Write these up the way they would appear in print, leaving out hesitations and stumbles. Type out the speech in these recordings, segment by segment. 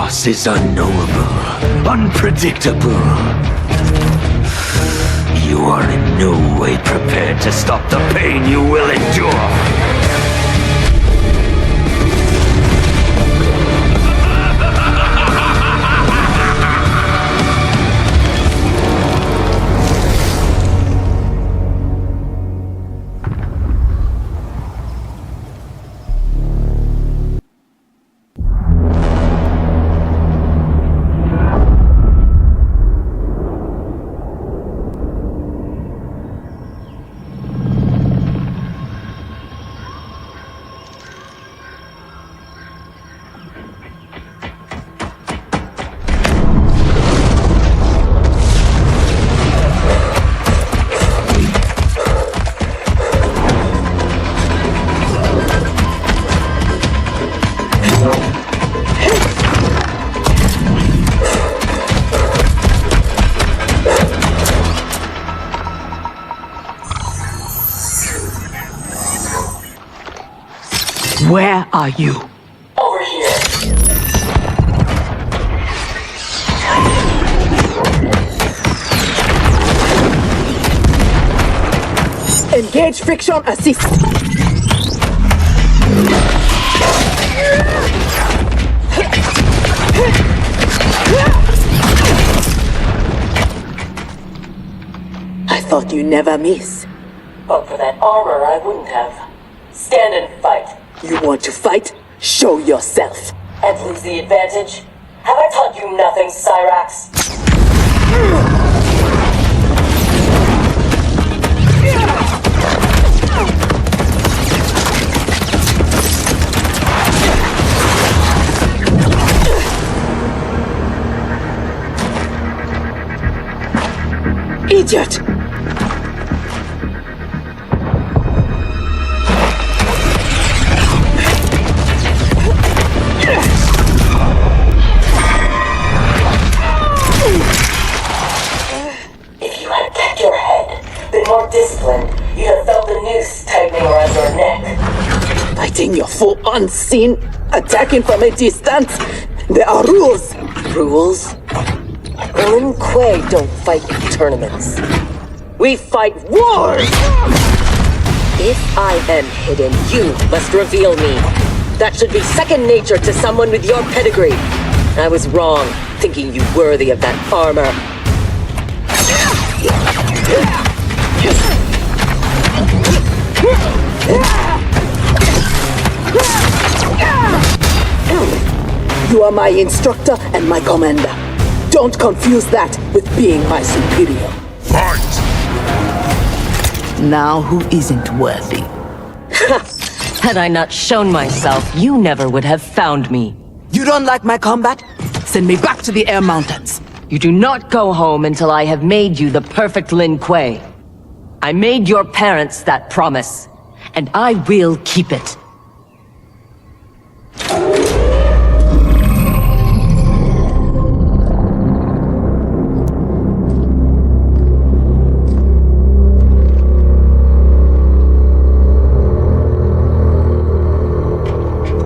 Khaos is unknowable, unpredictable. You are in no way prepared to stop the pain you will endure. Where are you? Over here. Engage friction assist. I thought you never miss. But for that armor, I wouldn't have. Stand and fight. You want to fight? Show yourself. And lose the advantage? Have I taught you nothing, Cyrax? Idiot! If you had kept your head, been more disciplined, you'd have felt the noose tightening around your neck. Fighting your foe unseen, attacking from a distance. There are rules. Rules? Lin Kuei don't fight in tournaments. We fight wars! If I am hidden, you must reveal me. That should be second nature to someone with your pedigree. I was wrong, thinking you worthy of that armor. You are my instructor and my commander. Don't confuse that with being my superior. Fight! Now who isn't worthy? Had I not shown myself, you never would have found me. You don't like my combat? Send me back to the Air Mountains. You do not go home until I have made you the perfect Lin Kuei. I made your parents that promise, and I will keep it.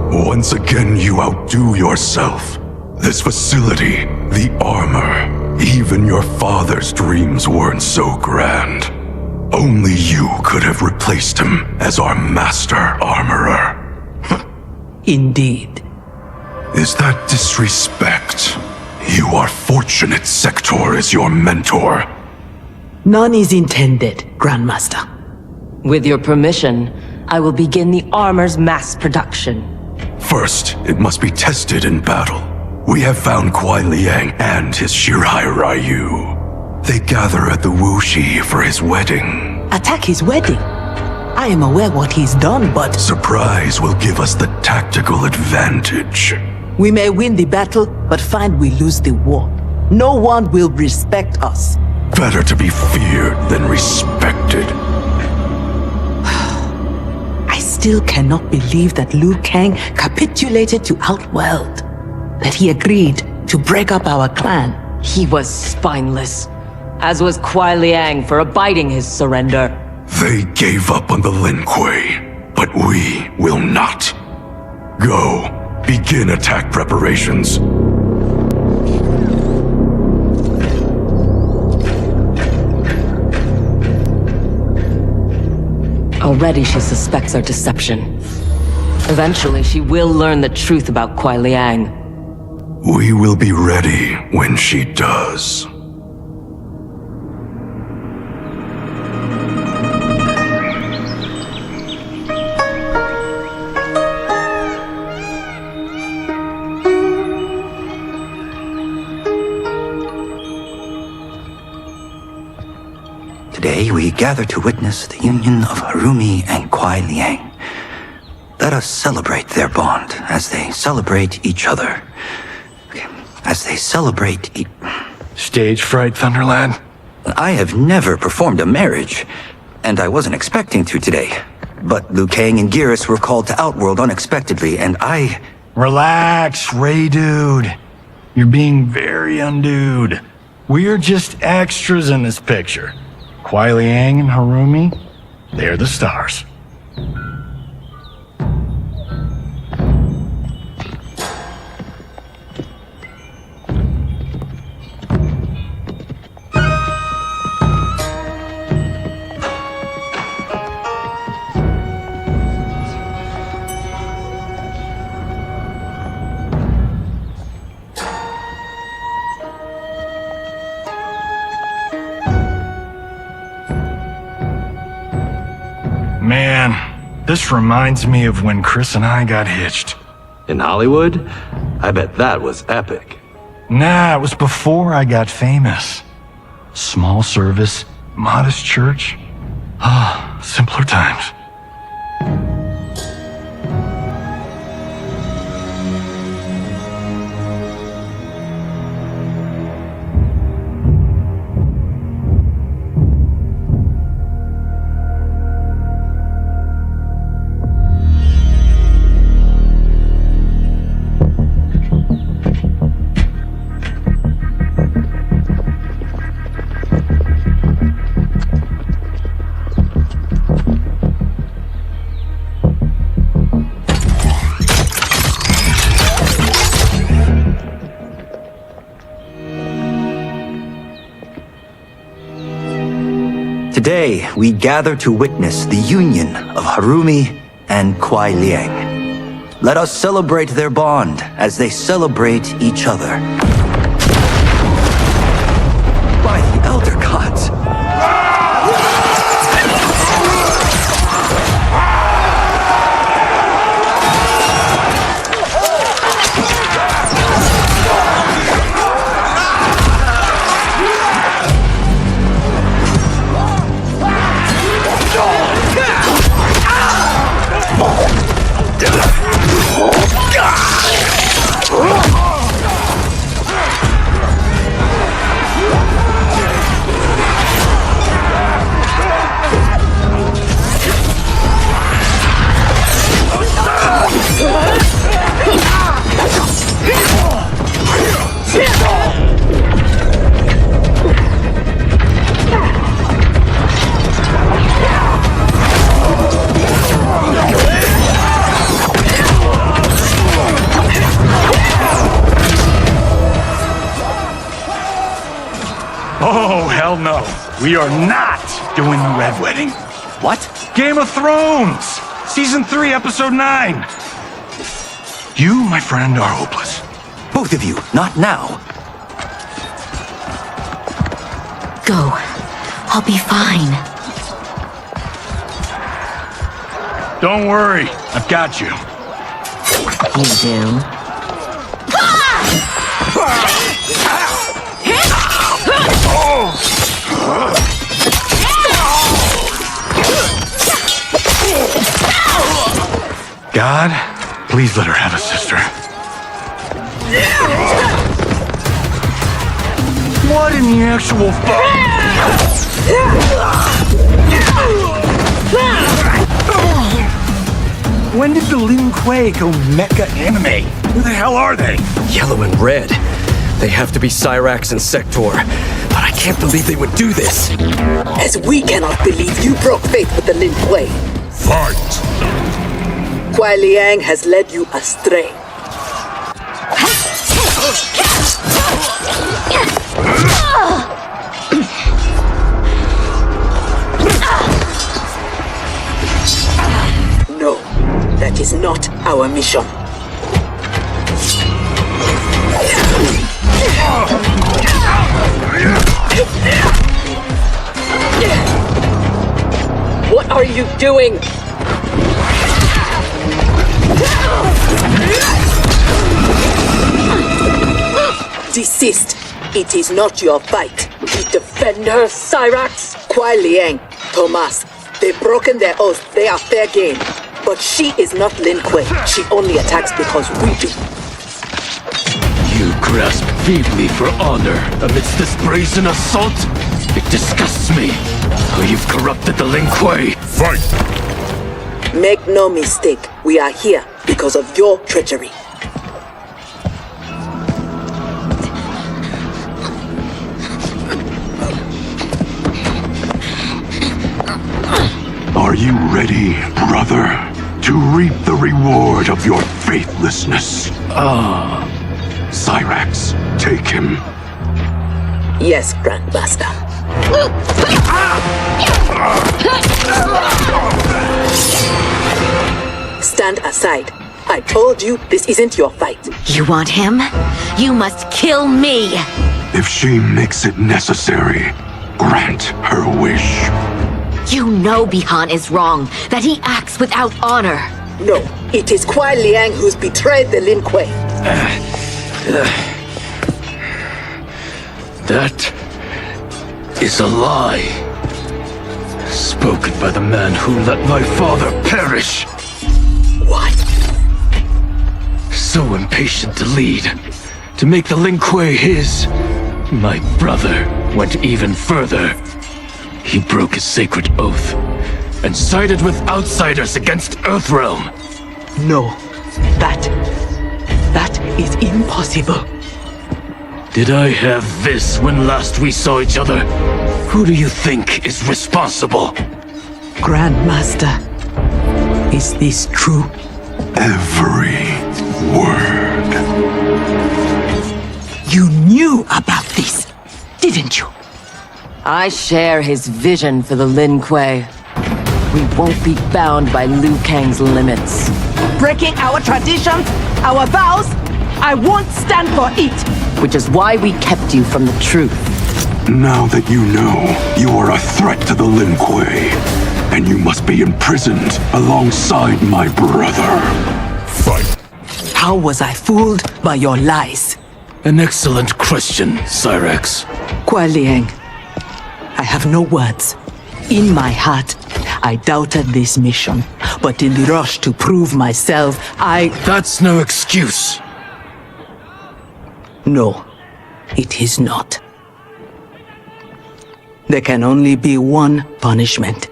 Once again, you outdo yourself. This facility, the armor, even your father's dreams weren't so grand. Only you could have replaced him as our master armorer. Indeed. Is that disrespect? You are fortunate Sector is your mentor. None is intended, Grandmaster. With your permission, I will begin the armor's mass production. First, it must be tested in battle. We have found Kuai Liang and his Shirai Ryu. They gather at the Wuxi for his wedding. Attack his wedding? I am aware what he's done, but... Surprise will give us the tactical advantage. We may win the battle, but find we lose the war. No one will respect us. Better to be feared than respected. I still cannot believe that Liu Kang capitulated to Outworld. That he agreed to break up our clan. He was spineless, as was Kuai Liang for abiding his surrender. They gave up on the Lin Kuei, but we will not. Go, begin attack preparations. Already she suspects our deception. Eventually, she will learn the truth about Kuai Liang. We will be ready when she does. Today we gather to witness the union of Harumi and Kuai Liang. Let us celebrate their bond as they celebrate each other. As they celebrate Stage fright, Thunderlad? I have never performed a marriage, and I wasn't expecting to today. But Liu Kang and Geras were called to Outworld unexpectedly, and I... Relax, Ray dude. You're being very undude. We're just extras in this picture. Kuai Liang and Harumi, they're the stars. Man, this reminds me of when Chris and I got hitched. In Hollywood? I bet that was epic. Nah, it was before I got famous. Small service, modest church. Ah, simpler times. Today, we gather to witness the union of Harumi and Kuai Liang. Let us celebrate their bond as they celebrate each other. By the Elder Gods! Oh, hell no. We are not doing the Red Wedding. What? Game of Thrones! Season 3, Episode 9. You, my friend, are hopeless. Both of you, not now. Go. I'll be fine. Don't worry, I've got you. You do? God, please let her have a sister. What in the actual fuck? When did the Lin Kuei go mecha anime? Who the hell are they? Yellow and red. They have to be Cyrax and Sector. But I can't believe they would do this. As we cannot believe you broke faith with the Lin Kuei. Fight! Kuai Liang has led you astray. our mission. What are you doing? Desist. It is not your fight. Defend her, Cyrax? Kuai Liang, Thomas, they've broken their oath. They are fair game. But she is not Lin Kuei. She only attacks because we do. You grasp feebly for honor amidst this brazen assault? It disgusts me how you've corrupted the Lin Kuei. Fight! Make no mistake, we are here because of your treachery. Are you ready, brother, to reap the reward of your faithlessness? Cyrax, take him. Yes, Grandmaster. Stand aside. I told you this isn't your fight. You want him? You must kill me! If she makes it necessary, grant her wish. You know Bihan is wrong, that he acts without honor. No, it is Kuai Liang who's betrayed the Lin Kuei. That is a lie. Spoken by the man who let my father perish. What? So impatient to lead, to make the Lin Kuei his. My brother went even further. He broke his sacred oath and sided with outsiders against Earthrealm. No, that is impossible. Did I have this when last we saw each other? Who do you think is responsible? Grandmaster, is this true? Every word. You knew about this, didn't you? I share his vision for the Lin Kuei. We won't be bound by Liu Kang's limits. Breaking our traditions, our vows, I won't stand for it. Which is why we kept you from the truth. Now that you know, you are a threat to the Lin Kuei, and you must be imprisoned alongside my brother. Fight. How was I fooled by your lies? An excellent question, Cyrax. Kuai Liang, I have no words. In my heart, I doubted this mission, but in the rush to prove myself, That's no excuse. No, it is not. There can only be one punishment.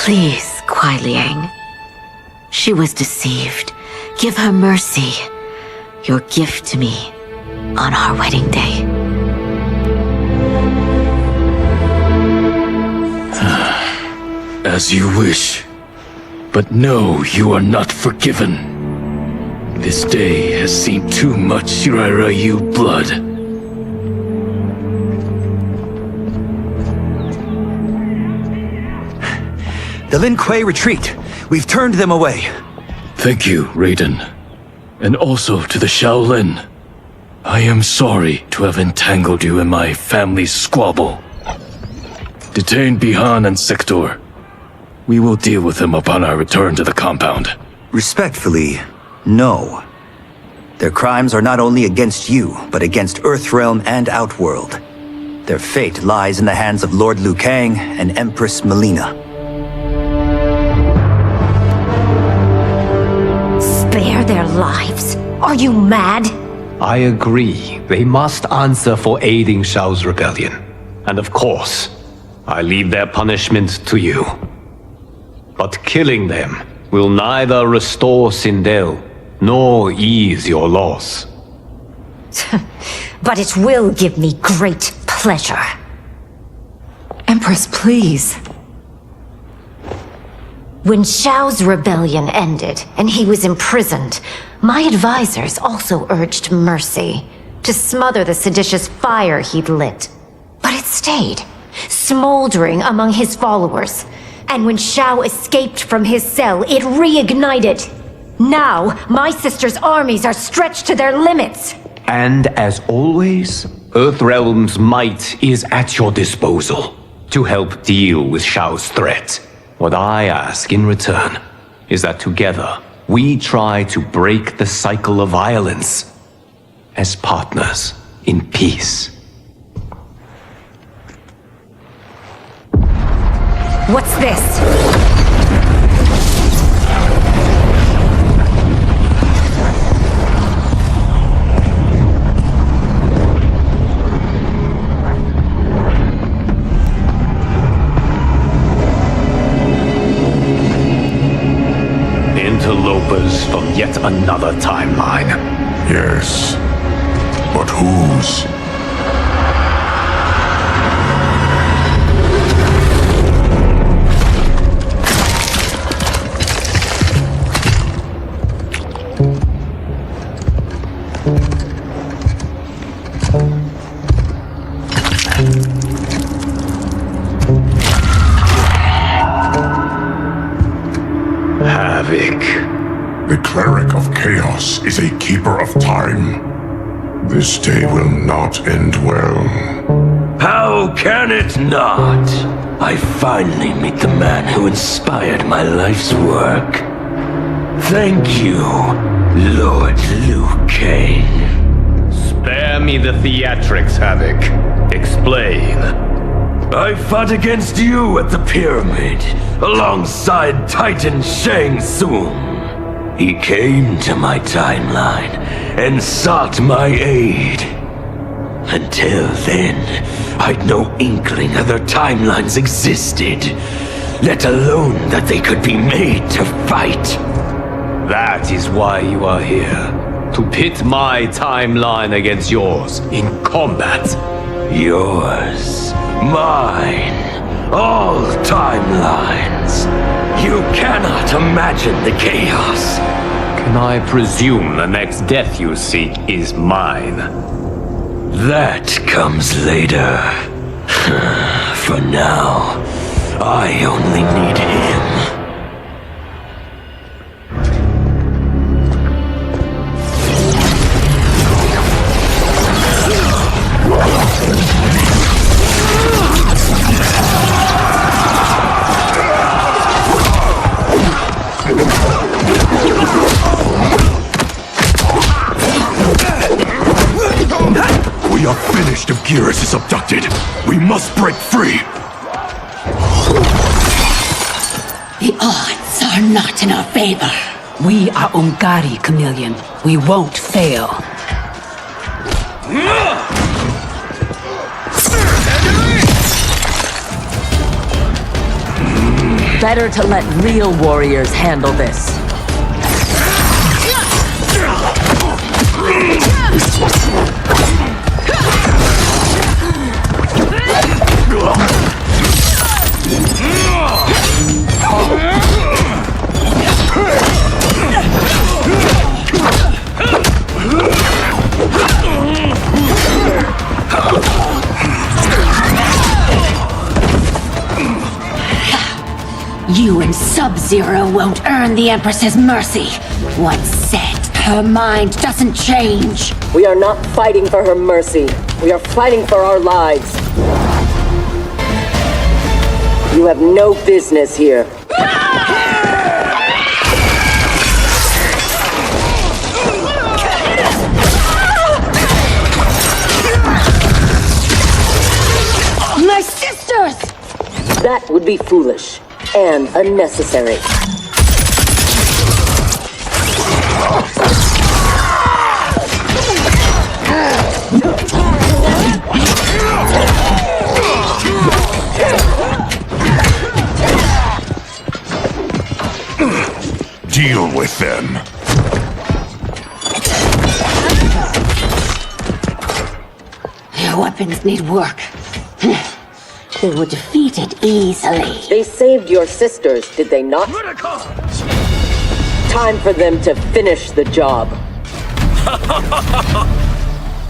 Please, Kuai Liang. She was deceived. Give her mercy. Your gift to me on our wedding day. As you wish. But no, you are not forgiven. This day has seen too much Shirairyu blood. The Lin Kuei retreat. We've turned them away. Thank you, Raiden. And also to the Shaolin. I am sorry to have entangled you in my family's squabble. Detain Bihan and Sector. We will deal with them upon our return to the compound. Respectfully, no. Their crimes are not only against you, but against Earthrealm and Outworld. Their fate lies in the hands of Lord Liu Kang and Empress Melina. Spare their lives? Are you mad? I agree. They must answer for aiding Shao's rebellion. And of course, I leave their punishment to you. But killing them will neither restore Sindel, nor ease your loss. But it will give me great pleasure. Empress, please. When Shao's rebellion ended and he was imprisoned, my advisors also urged mercy to smother the seditious fire he'd lit. But it stayed, smoldering among his followers. And when Shao escaped from his cell, it reignited. Now, my sister's armies are stretched to their limits. And as always, Earthrealm's might is at your disposal to help deal with Shao's threat. What I ask in return is that together we try to break the cycle of violence as partners in peace. What's this? Interlopers from yet another timeline. Yes. But whose? Havoc. The cleric of chaos is a keeper of time. This day will not end well. How can it not? I finally meet the man who inspired my life's work. Thank you, Lord Liu Kang. Spare me the theatrics, Havoc. Explain. I fought against you at the pyramid, alongside Titan Shang Tsung. He came to my timeline and sought my aid. Until then, I'd no inkling other timelines existed, let alone that they could be made to fight. That is why you are here. To pit my timeline against yours in combat. Yours, mine, all timelines. You cannot imagine the chaos. Can I presume the next death you seek is mine? That comes later. For now, I only need him. We are finished if Geras is abducted. We must break free. The odds are not in our favor. We are Ungari, Chameleon. We won't fail. Better to let real warriors handle this. You and Sub-Zero won't earn the Empress's mercy. Once set, her mind doesn't change. We are not fighting for her mercy. We are fighting for our lives. You have no business here. My sisters! That would be foolish and unnecessary. Deal with them. Your weapons need work. They were defeated easily. They saved your sisters, did they not? Time for them to finish the job.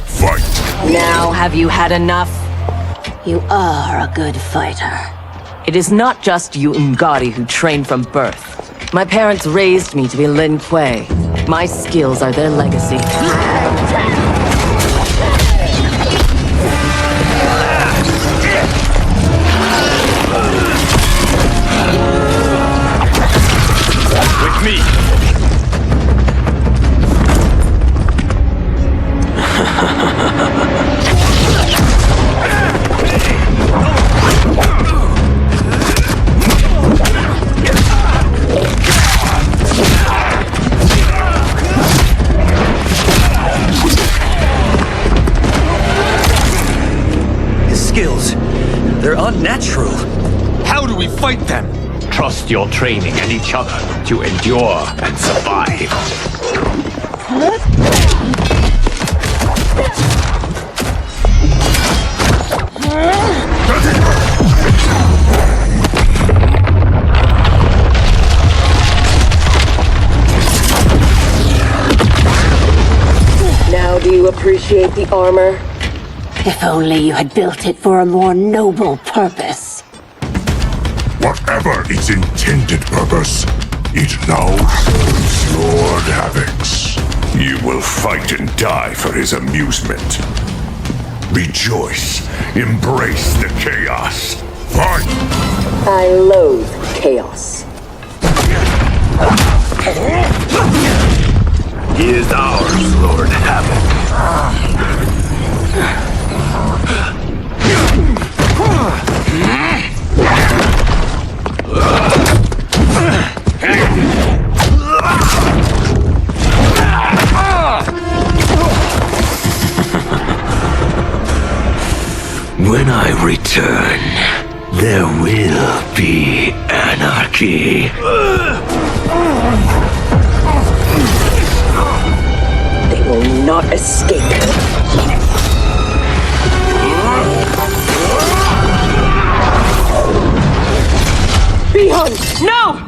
Fight! Now have you had enough? You are a good fighter. It is not just you Ungari who trained from birth. My parents raised me to be Lin Kuei. My skills are their legacy. With me! His skills, they're unnatural. How do we fight them? Trust your training and each other to endure and survive. Now do you appreciate the armor? If only you had built it for a more noble purpose. Whatever its intended purpose, it now serves Lord Havoc's. You will fight and die for his amusement. Rejoice, embrace the chaos. Fight! I loathe chaos. He is ours, Lord Havoc. When I return, there will be anarchy. They will not escape. Beyond! No!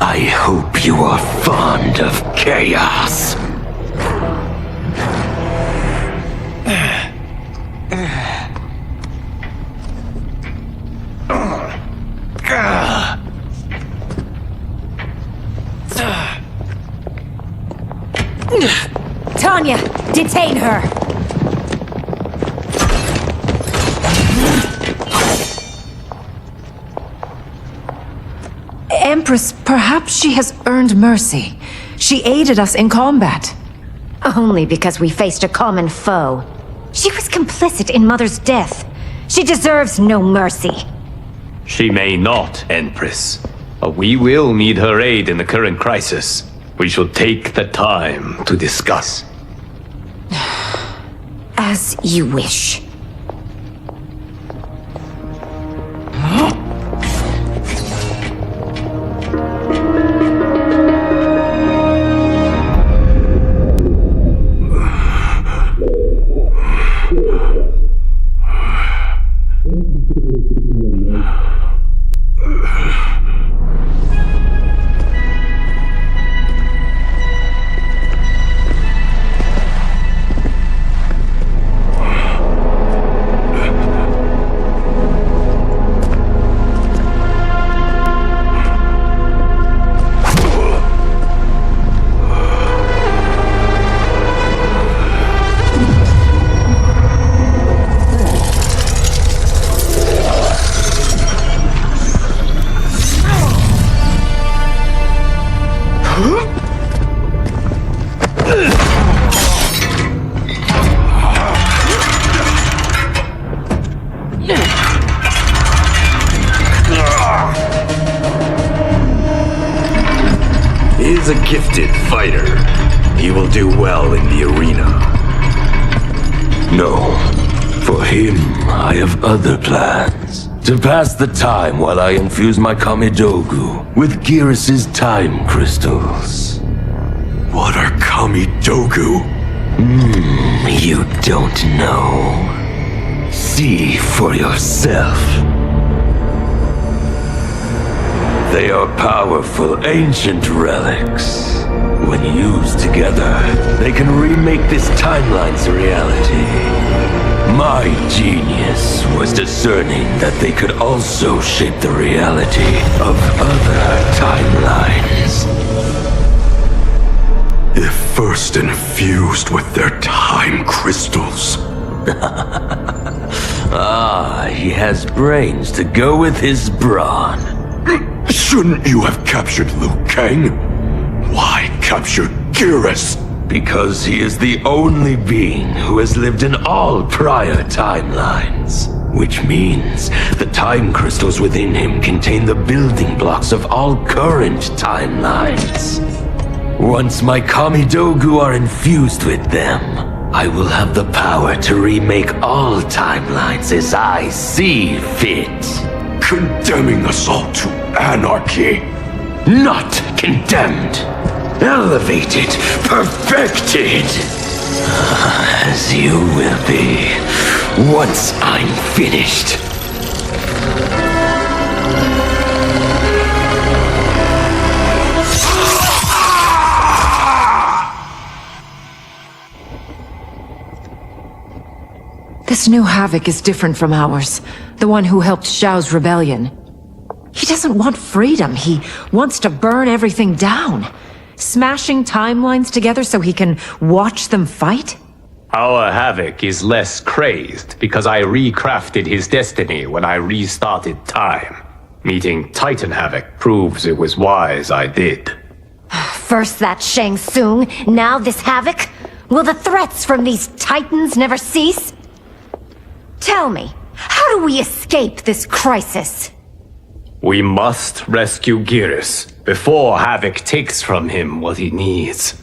I hope you are fond of chaos. Tanya, detain her! Empress, perhaps she has earned mercy. She aided us in combat. Only because we faced a common foe. She was complicit in Mother's death. She deserves no mercy. She may not, Empress. But we will need her aid in the current crisis. We shall take the time to discuss. As you wish. is a gifted fighter. He will do well in the arena. No. For him, I have other plans. To pass the time while I infuse my Kamidogu with Gearus' time crystals. What are Kamidogu? You don't know. See for yourself. They are powerful ancient relics. When used together, they can remake this timeline's reality. My genius was discerning that they could also shape the reality of other timelines. If first infused with their time crystals. He has brains to go with his brawn. Shouldn't you have captured Liu Kang? Why capture Gearus? Because he is the only being who has lived in all prior timelines. Which means the time crystals within him contain the building blocks of all current timelines. Once my Kamidogu are infused with them, I will have the power to remake all timelines as I see fit. Condemning us all to anarchy. Not condemned. Elevated, perfected. As you will be, once I'm finished. This new Havoc is different from ours. The one who helped Xiao's rebellion. He doesn't want freedom. He wants to burn everything down. Smashing timelines together so he can watch them fight? Our Havoc is less crazed because I recrafted his destiny when I restarted time. Meeting Titan Havoc proves it was wise I did. First that Shang Tsung, now this Havoc? Will the threats from these Titans never cease? Tell me, how do we escape this crisis? We must rescue Gearus before Havoc takes from him what he needs.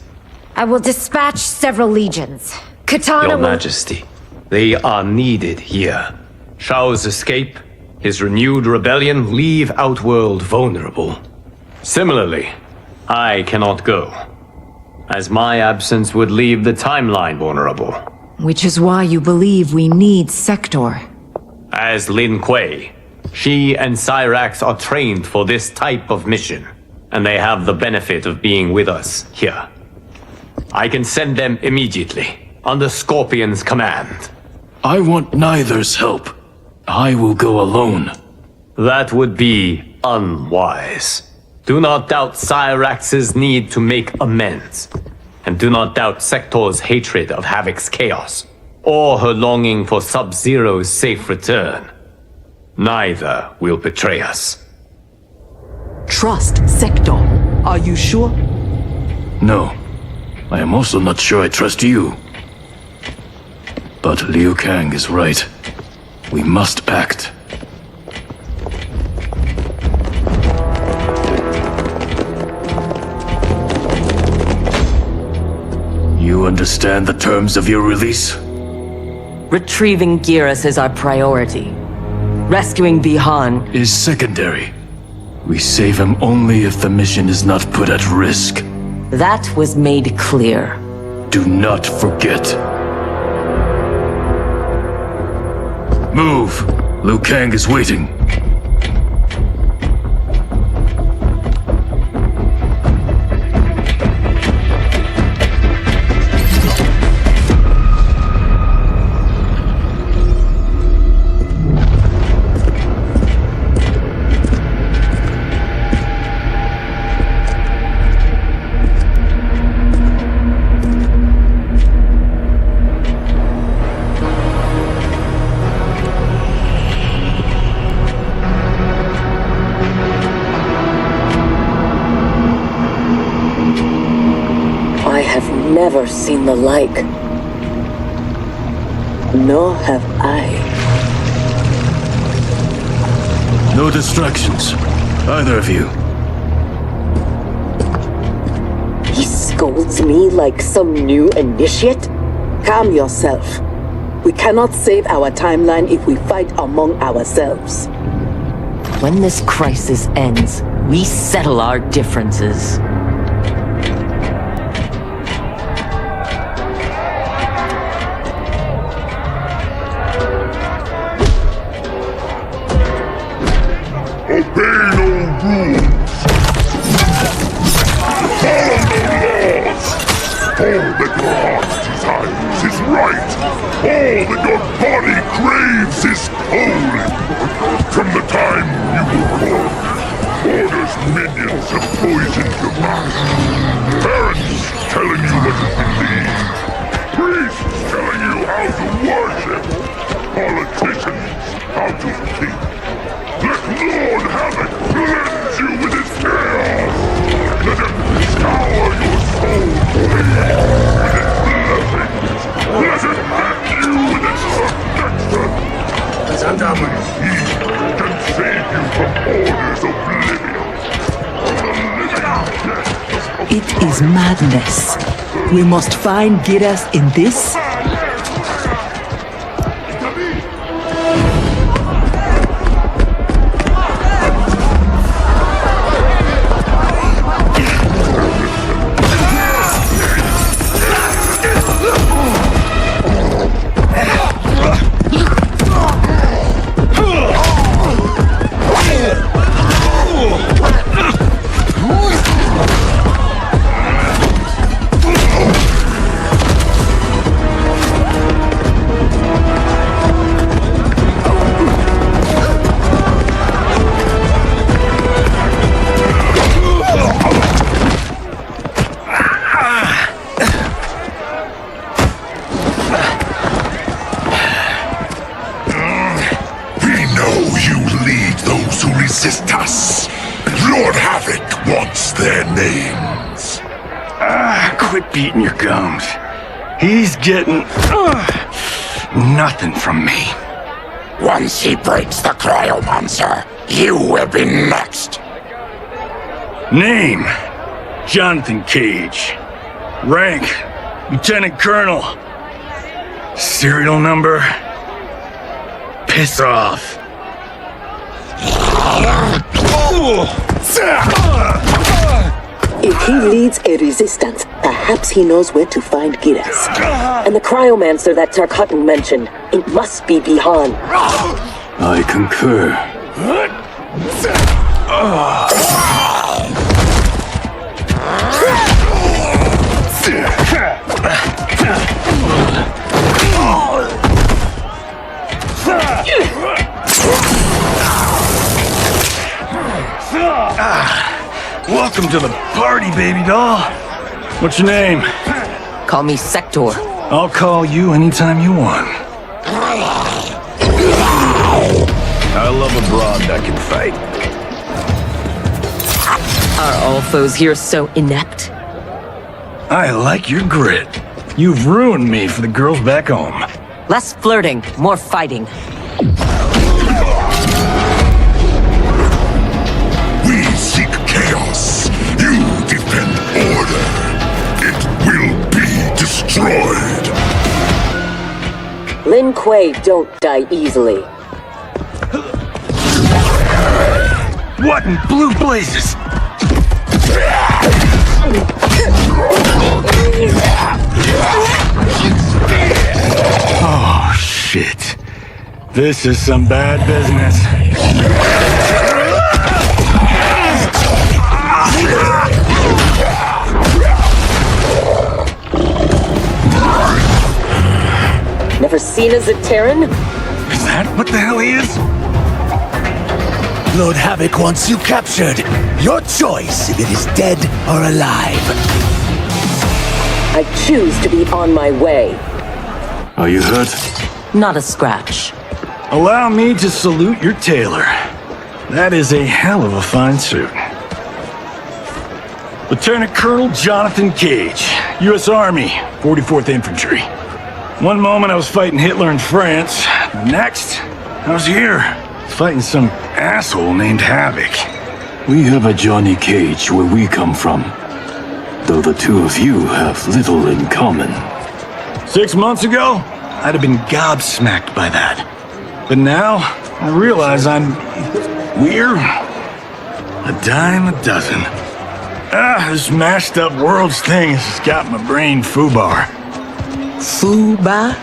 I will dispatch several legions. Katana Your will... Majesty, they are needed here. Shao's escape, his renewed rebellion leave Outworld vulnerable. Similarly, I cannot go, as my absence would leave the timeline vulnerable. Which is why you believe we need Sector. As Lin Kuei, she and Cyrax are trained for this type of mission, and they have the benefit of being with us here. I can send them immediately, under Scorpion's command. I want neither's help. I will go alone. That would be unwise. Do not doubt Cyrax's need to make amends, and do not doubt Sector's hatred of Havoc's chaos, or her longing for Sub-Zero's safe return. Neither will betray us. Trust Sector. Are you sure? No. I am also not sure I trust you. But Liu Kang is right. We must act. You understand the terms of your release? Retrieving Gearus is our priority. Rescuing Bihan is secondary. We save him only if the mission is not put at risk. That was made clear. Do not forget. Move! Liu Kang is waiting. Never seen the like. Nor have I. No distractions, either of you. scolds me like some new initiate? Calm yourself. We cannot save our timeline if we fight among ourselves. When this crisis ends, we settle our differences. Obey no rules! Follow no laws! All that your heart desires is right! All that your body craves is holy! From the time you were born, Order's minions have poisoned your mind. Parents telling you what to believe. Priests telling you how to worship. Politicians how to think. Let Lord Havoc cleanse you with his chaos! Let him scour your soul clean with its blessings! Let him hand you with its protection! Only he can save you from Order's oblivion! From the living death! It is madness. We must find Giras in this. Resist us. Lord Havoc wants their names. Quit beating your gums. He's getting nothing from me. Once he breaks the cryomancer, you will be next. Name: Jonathan Cage. Rank: Lieutenant Colonel. Serial number: Piss off. If he leads a resistance, perhaps he knows where to find Giras. And the cryomancer that Tarkatan mentioned, it must be Bihan. I concur. Welcome to the party, baby doll. What's your name? Call me Sector. I'll call you anytime you want. I love a broad that can fight. Are all foes here so inept? I like your grit. You've ruined me for the girls back home. Less flirting, more fighting. We seek chaos. You defend order. It will be destroyed. Lin Kuei don't die easily. What in blue blazes? Oh, shit. This is some bad business. Never seen as a Terran? Is that what the hell he is? Lord Havoc wants you captured. Your choice if it is dead or alive. I choose to be on my way. Are you hurt? Not a scratch. Allow me to salute your tailor. That is a hell of a fine suit. Lieutenant Colonel Jonathan Cage, U.S. Army, 44th Infantry. One moment I was fighting Hitler in France. The next, I was here, fighting some asshole named Havoc. We have a Johnny Cage where we come from. though the two of you have little in common. 6 months ago, I'd have been gobsmacked by that. But now, I realize I'm weird. A dime a dozen. This mashed up worlds thing has got my brain foobar. Fuba?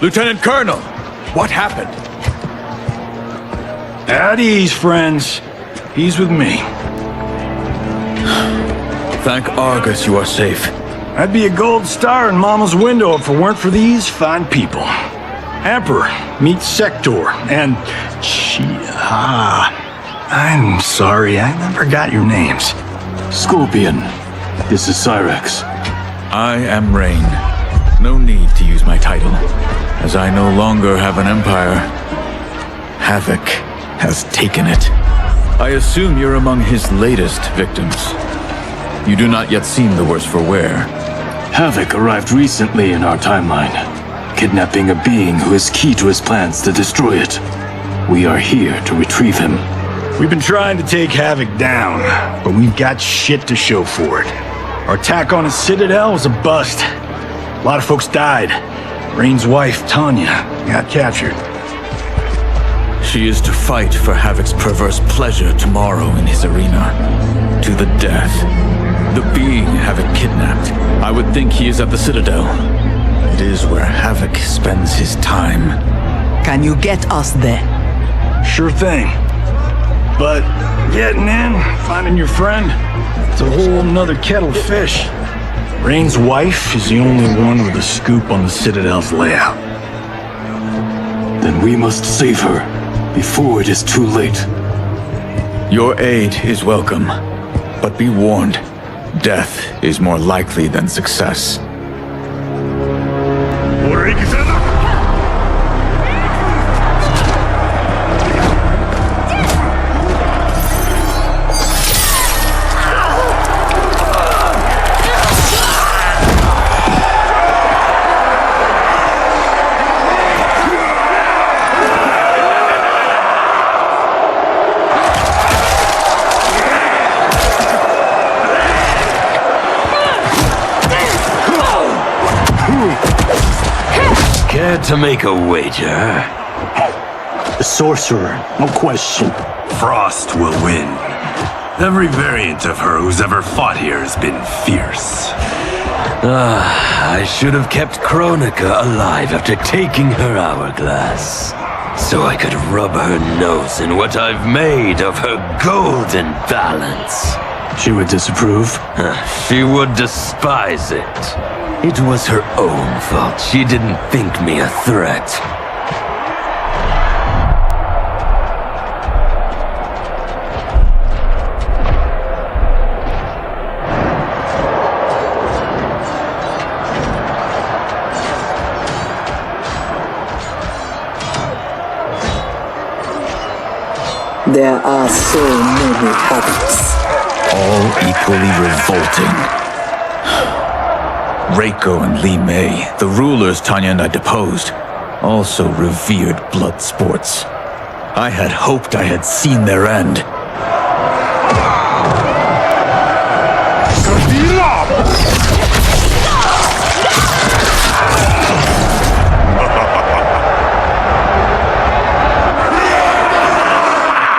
Lieutenant Colonel, what happened? At ease, friends. He's with me. Thank Argus you are safe. I'd be a gold star in Mama's window if it weren't for these fine people. Emperor meets Sector, and I'm sorry, I never got your names. Scorpion, this is Cyrex. I am Rain. No need to use my title, as I no longer have an empire. Havoc has taken it. I assume you're among his latest victims. You do not yet seem the worse for wear. Havoc arrived recently in our timeline, kidnapping a being who is key to his plans to destroy it. We are here to retrieve him. We've been trying to take Havoc down, but we've got shit to show for it. Our attack on his citadel was a bust. A lot of folks died. Rain's wife, Tanya, got captured. She is to fight for Havoc's perverse pleasure tomorrow in his arena. To the death. The being Havoc kidnapped. I would think he is at the Citadel. It is where Havoc spends his time. Can you get us there? Sure thing. But getting in, finding your friend, it's a whole nother kettle of fish. Rain's wife is the only one with a scoop on the Citadel's layout. Then we must save her before it is too late. Your aid is welcome, but be warned, death is more likely than success. Care to make a wager? The sorcerer, no question. Frost will win. Every variant of her who's ever fought here has been fierce. I should have kept Kronika alive after taking her hourglass. So I could rub her nose in what I've made of her golden balance. She would disapprove? She would despise it. It was her own fault. She didn't think me a threat. There are so many Havocs. All equally revolting. Reiko and Li Mei, the rulers Tanya and I deposed, also revered blood sports. I had hoped I had seen their end.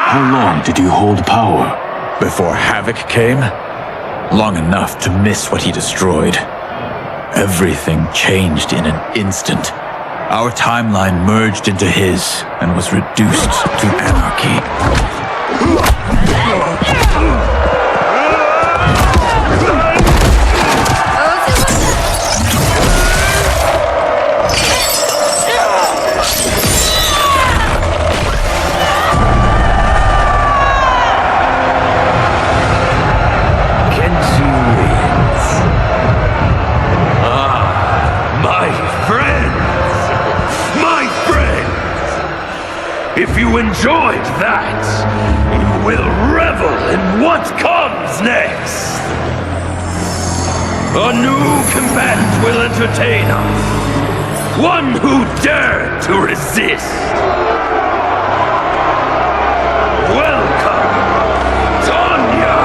How long did you hold power? Before Havoc came? Long enough to miss what he destroyed. Everything changed in an instant. Our timeline merged into his and was reduced to anarchy. If you enjoyed that, you will revel in what comes next. A new combatant will entertain us. One who dared to resist. Welcome, Tanya!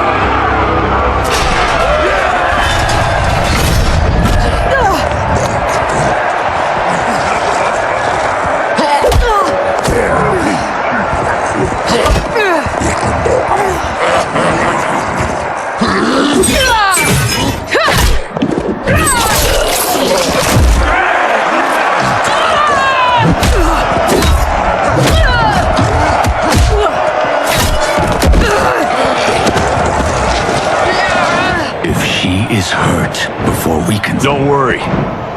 is hurt before we can... Don't worry.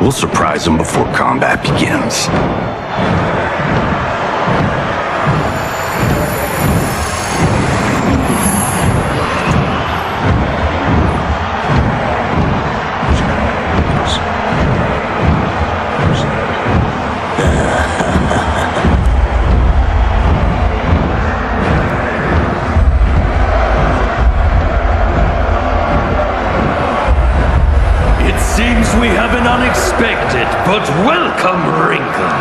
We'll surprise him before combat begins. We have an unexpected but welcome wrinkle.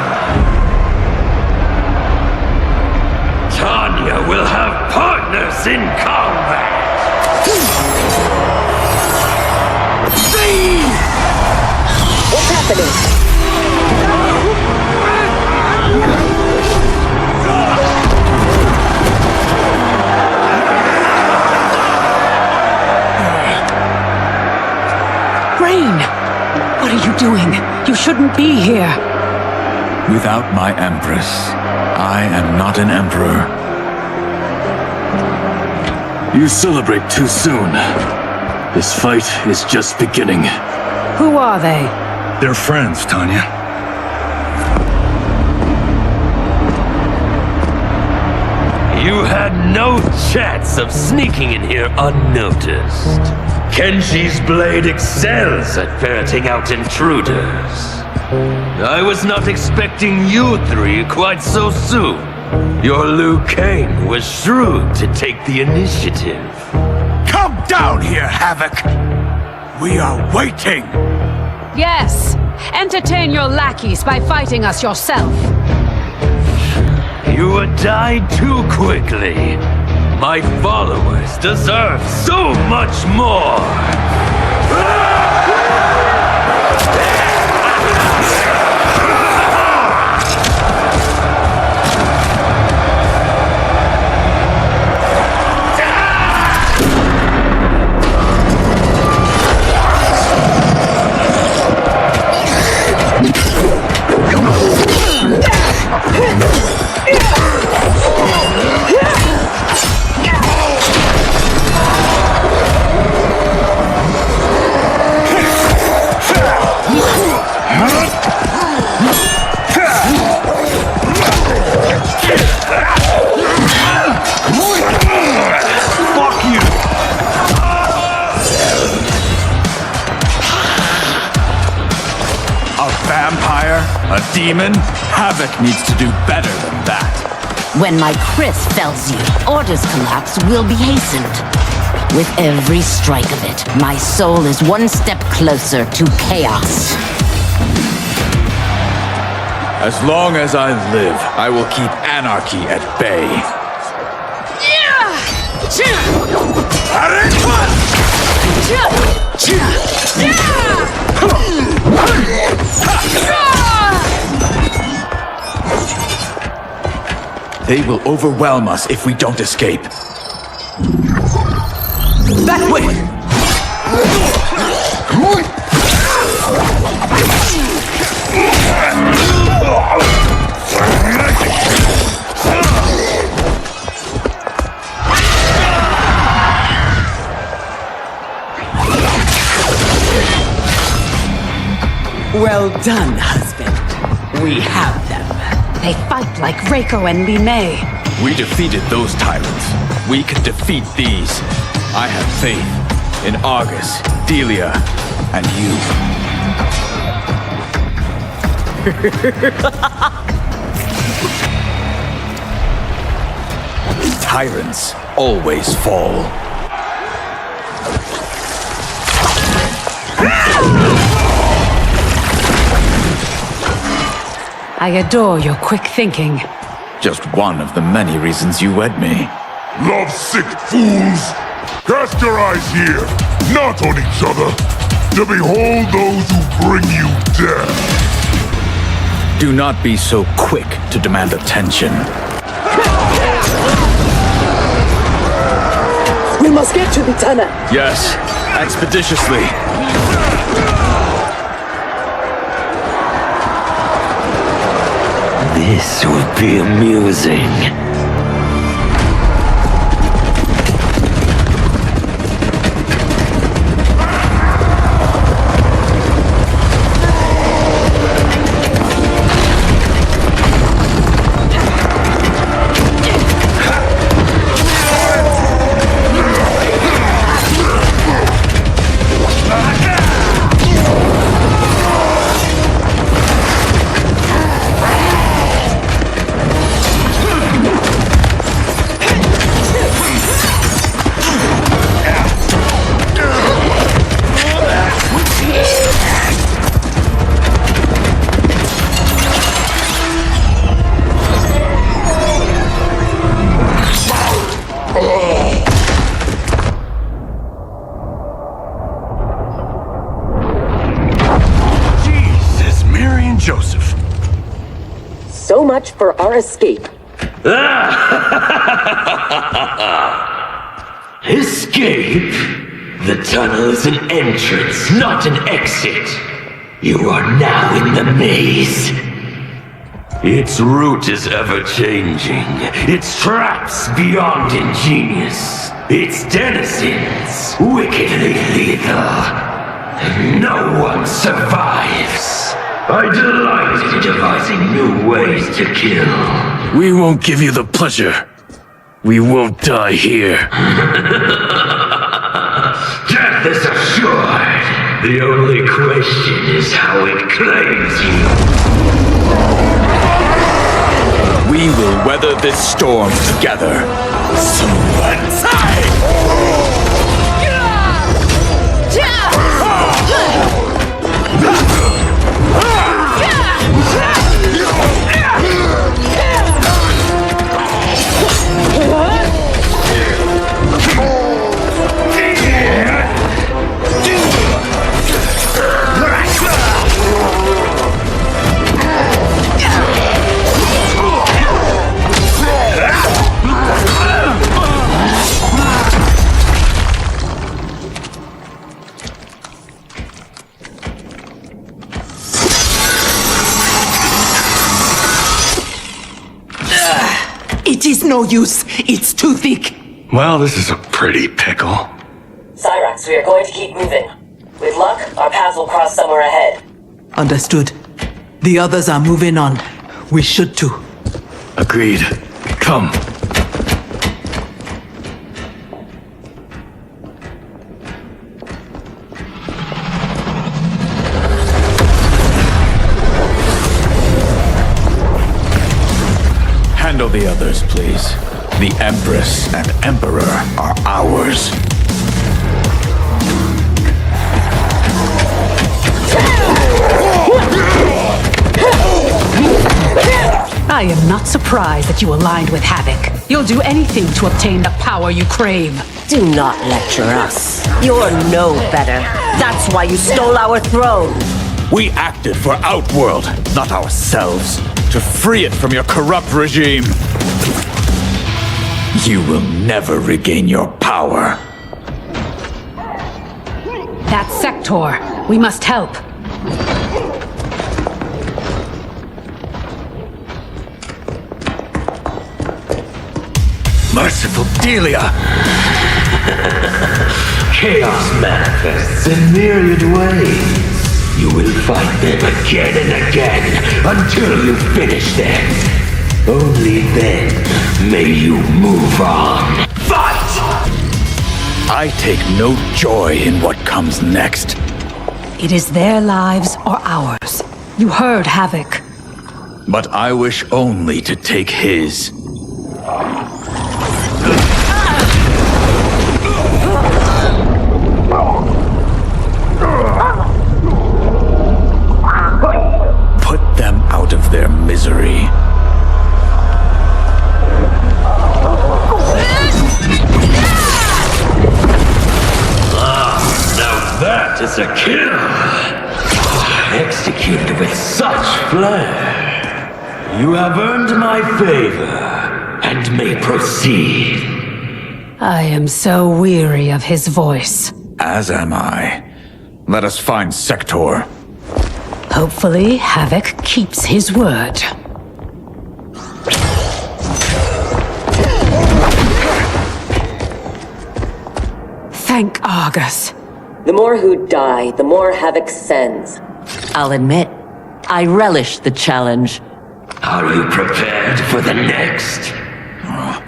Tanya will have partners in combat. What's happening? What are you doing? You shouldn't be here. Without my Empress, I am not an Emperor. You celebrate too soon. This fight is just beginning. Who are they? They're friends, Tanya. You had no chance of sneaking in here unnoticed. Kenji's blade excels at ferreting out intruders. I was not expecting you three quite so soon. Your Liu Kang was shrewd to take the initiative. Come down here, Havoc! We are waiting! Yes! Entertain your lackeys by fighting us yourself. You would die too quickly. My followers deserve so much more! A demon? Havoc needs to do better than that. When my Chris fells you, Order's collapse will be hastened. With every strike of it, my soul is one step closer to chaos. As long as I live, I will keep anarchy at bay. They will overwhelm us if we don't escape. That way! Well done, husband. We have them. They fight like Reiko and Limei. We defeated those tyrants. We can defeat these. I have faith in Argus, Delia, and you. Tyrants always fall. I adore your quick thinking. Just one of the many reasons you wed me. Love-sick fools! Cast your eyes here, not on each other, to behold those who bring you death. Do not be so quick to demand attention. We must get to the tunnel. Yes, expeditiously. This would be amusing. Joseph. So much for our escape. Escape? The tunnel is an entrance, not an exit. You are now in the maze. Its route is ever-changing. Its traps beyond ingenious. Its denizens wickedly lethal. No one survives. I delight in devising new ways to kill. We won't give you the pleasure. We won't die here. Death is assured. The only question is how it claims you. We will weather this storm together. It is no use. It's too thick. Well, this is a pretty pickle. Cyrax, we are going to keep moving. With luck, our paths will cross somewhere ahead. Understood. The others are moving on. We should too. Agreed. Come. Handle the others, please. The Empress and Emperor are ours. I am not surprised that you aligned with Havoc. You'll do anything to obtain the power you crave. Do not lecture us. You're no better. That's why you stole our throne. We acted for Outworld, not ourselves, to free it from your corrupt regime. You will never regain your power. That Sector. We must help. Merciful Delia! Chaos manifests in myriad ways. You will fight them again and again until you finish them. Only then may you move on. Fight! I take no joy in what comes next. It is their lives or ours. You heard Havoc. But I wish only to take his. Put them out of their misery. Now that is a kill! Executed with such flair. You have earned my favor, and may proceed. I am so weary of his voice. As am I. Let us find Sector. Hopefully, Havoc keeps his word. Thank Argus. The more who die, the more Havoc sends. I'll admit, I relish the challenge. Are you prepared for the next?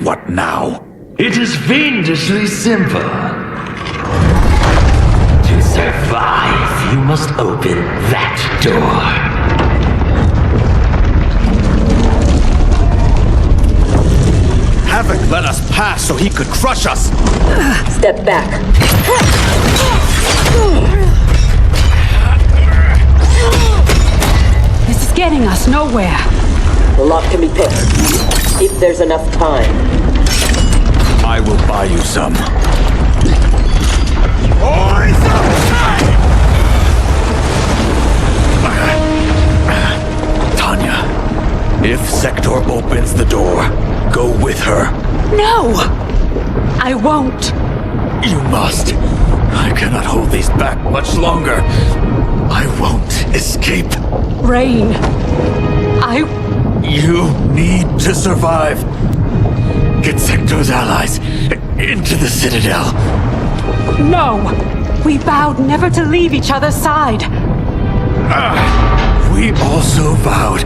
What now? It is fiendishly simple. To survive, you must open that door. Havoc let us pass so he could crush us! Step back. This is getting us nowhere. The lock can be picked, if there's enough time. I will buy you some. Sector opens the door, go with her. No! I won't. You must. I cannot hold these back much longer. I won't escape. Rain. You need to survive. Get Sector's allies into the Citadel. No! We vowed never to leave each other's side. We also vowed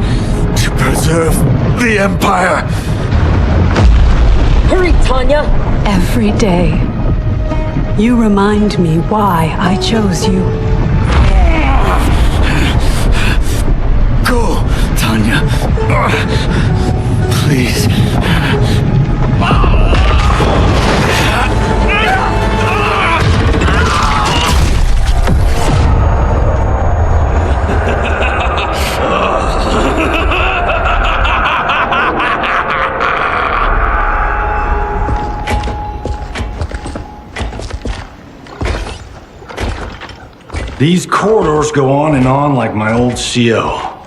to preserve the Empire. Hurry, Tanya! Every day, you remind me why I chose you. Go, Tanya. Please. These corridors go on and on like my old CO.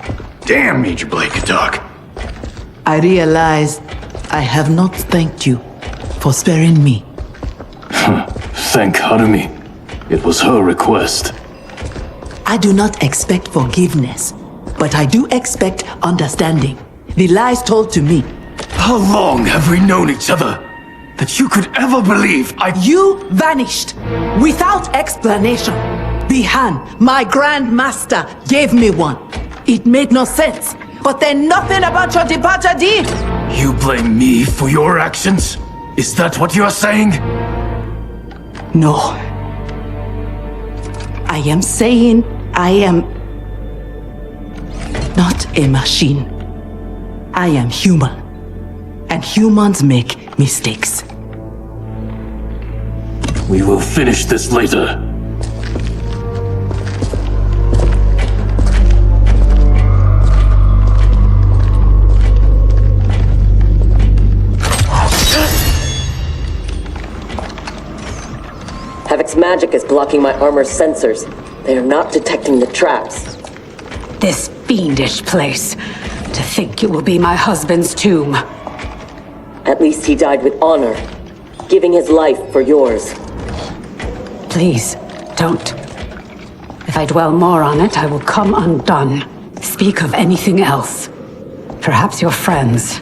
Damn, Major Blake could talk. I realize I have not thanked you for sparing me. Thank Harumi. It was her request. I do not expect forgiveness, but I do expect understanding. The lies told to me. How long have we known each other that you could ever believe You vanished without explanation. Bihan, my Grand Master, gave me one. It made no sense, but then nothing about your departure did. You blame me for your actions? Is that what you're saying? No. I am saying I am not a machine. I am human. And humans make mistakes. We will finish this later. Havoc's magic is blocking my armor's sensors. They are not detecting the traps. This fiendish place. To think it will be my husband's tomb. At least he died with honor, giving his life for yours. Please, don't. If I dwell more on it, I will come undone. Speak of anything else. Perhaps your friends.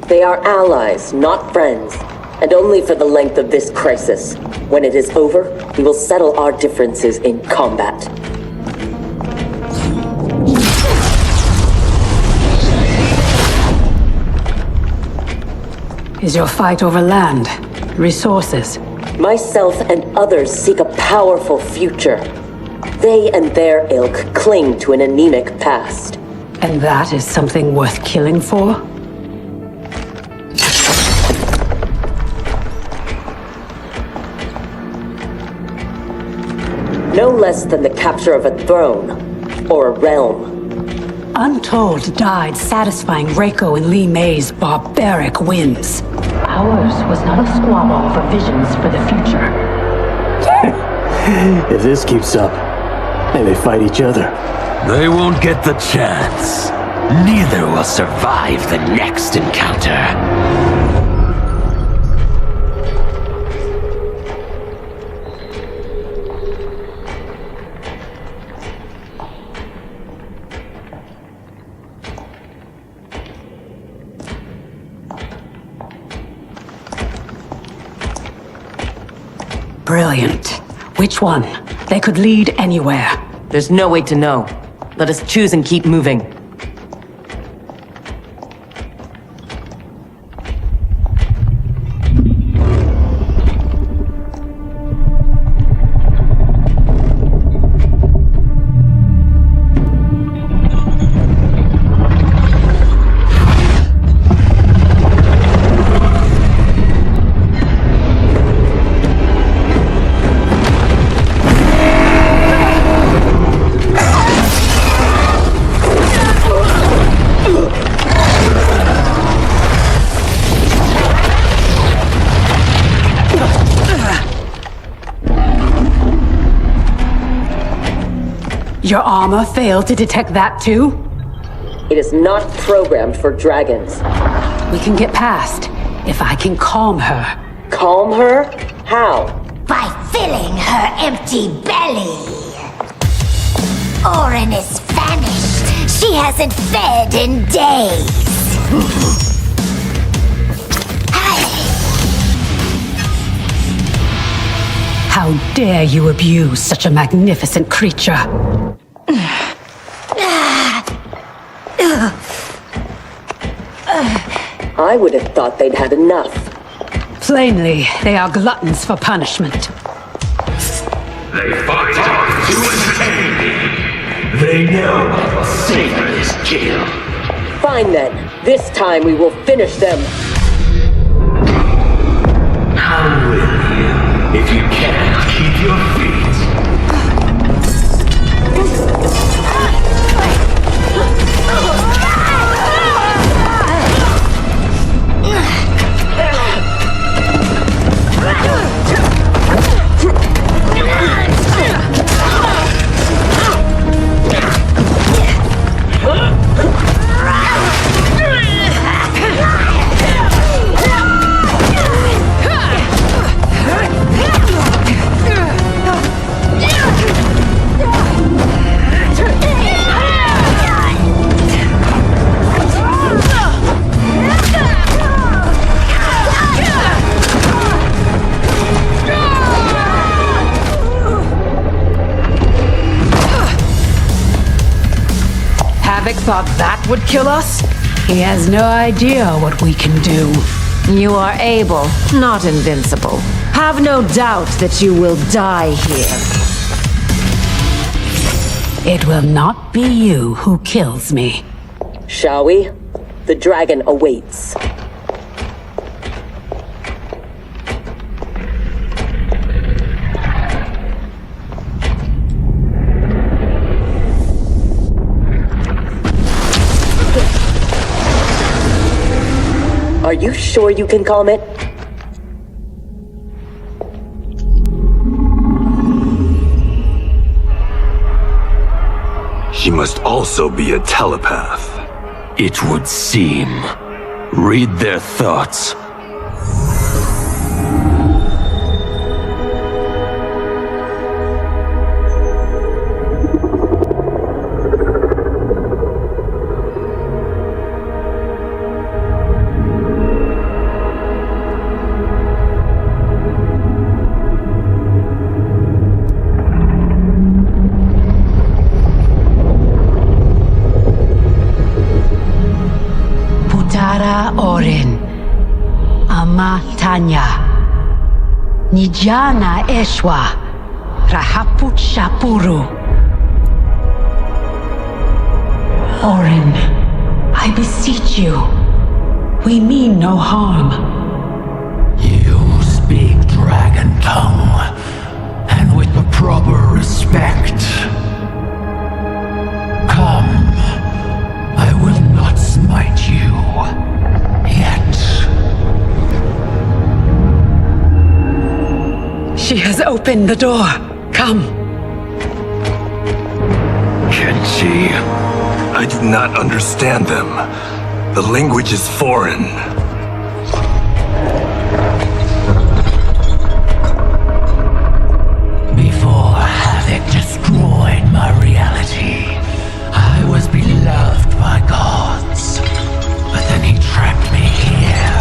They are allies, not friends. And only for the length of this crisis. When it is over, we will settle our differences in combat. Is your fight over land? Resources? Myself and others seek a powerful future. They and their ilk cling to an anemic past. And that is something worth killing for? No less than the capture of a throne, or a realm. Untold died satisfying Reiko and Li Mei's barbaric whims. Ours was not a squabble for visions for the future. If this keeps up, they may fight each other. They won't get the chance. Neither will survive the next encounter. Brilliant. Which one? They could lead anywhere. There's no way to know. Let us choose and keep moving. Your armor failed to detect that too? It is not programmed for dragons. We can get past if I can calm her. Calm her? How? By filling her empty belly. Orin is famished. She hasn't fed in days. How dare you abuse such a magnificent creature? I would have thought they'd had enough. Plainly, they are gluttons for punishment. They fight to entertain me. They know what savor is kill. Fine then. This time we will finish them. How will you, if you cannot keep your feet? Havoc thought that would kill us? He has no idea what we can do. You are able, not invincible. Have no doubt that you will die here. It will not be you who kills me. Shall we? The dragon awaits. Are you sure you can calm it? She must also be a telepath. It would seem. Read their thoughts. Orin, Ama Tanya, Nijana Eshwa, Rahaput Shapuru. Orin, I beseech you, we mean no harm. You speak dragon tongue, and with the proper respect. Come, I will not smite you. Yet. She has opened the door. Come. Kenshi, I do not understand them. The language is foreign. Before Havoc destroyed my reality, I was beloved by gods. But then he trapped me here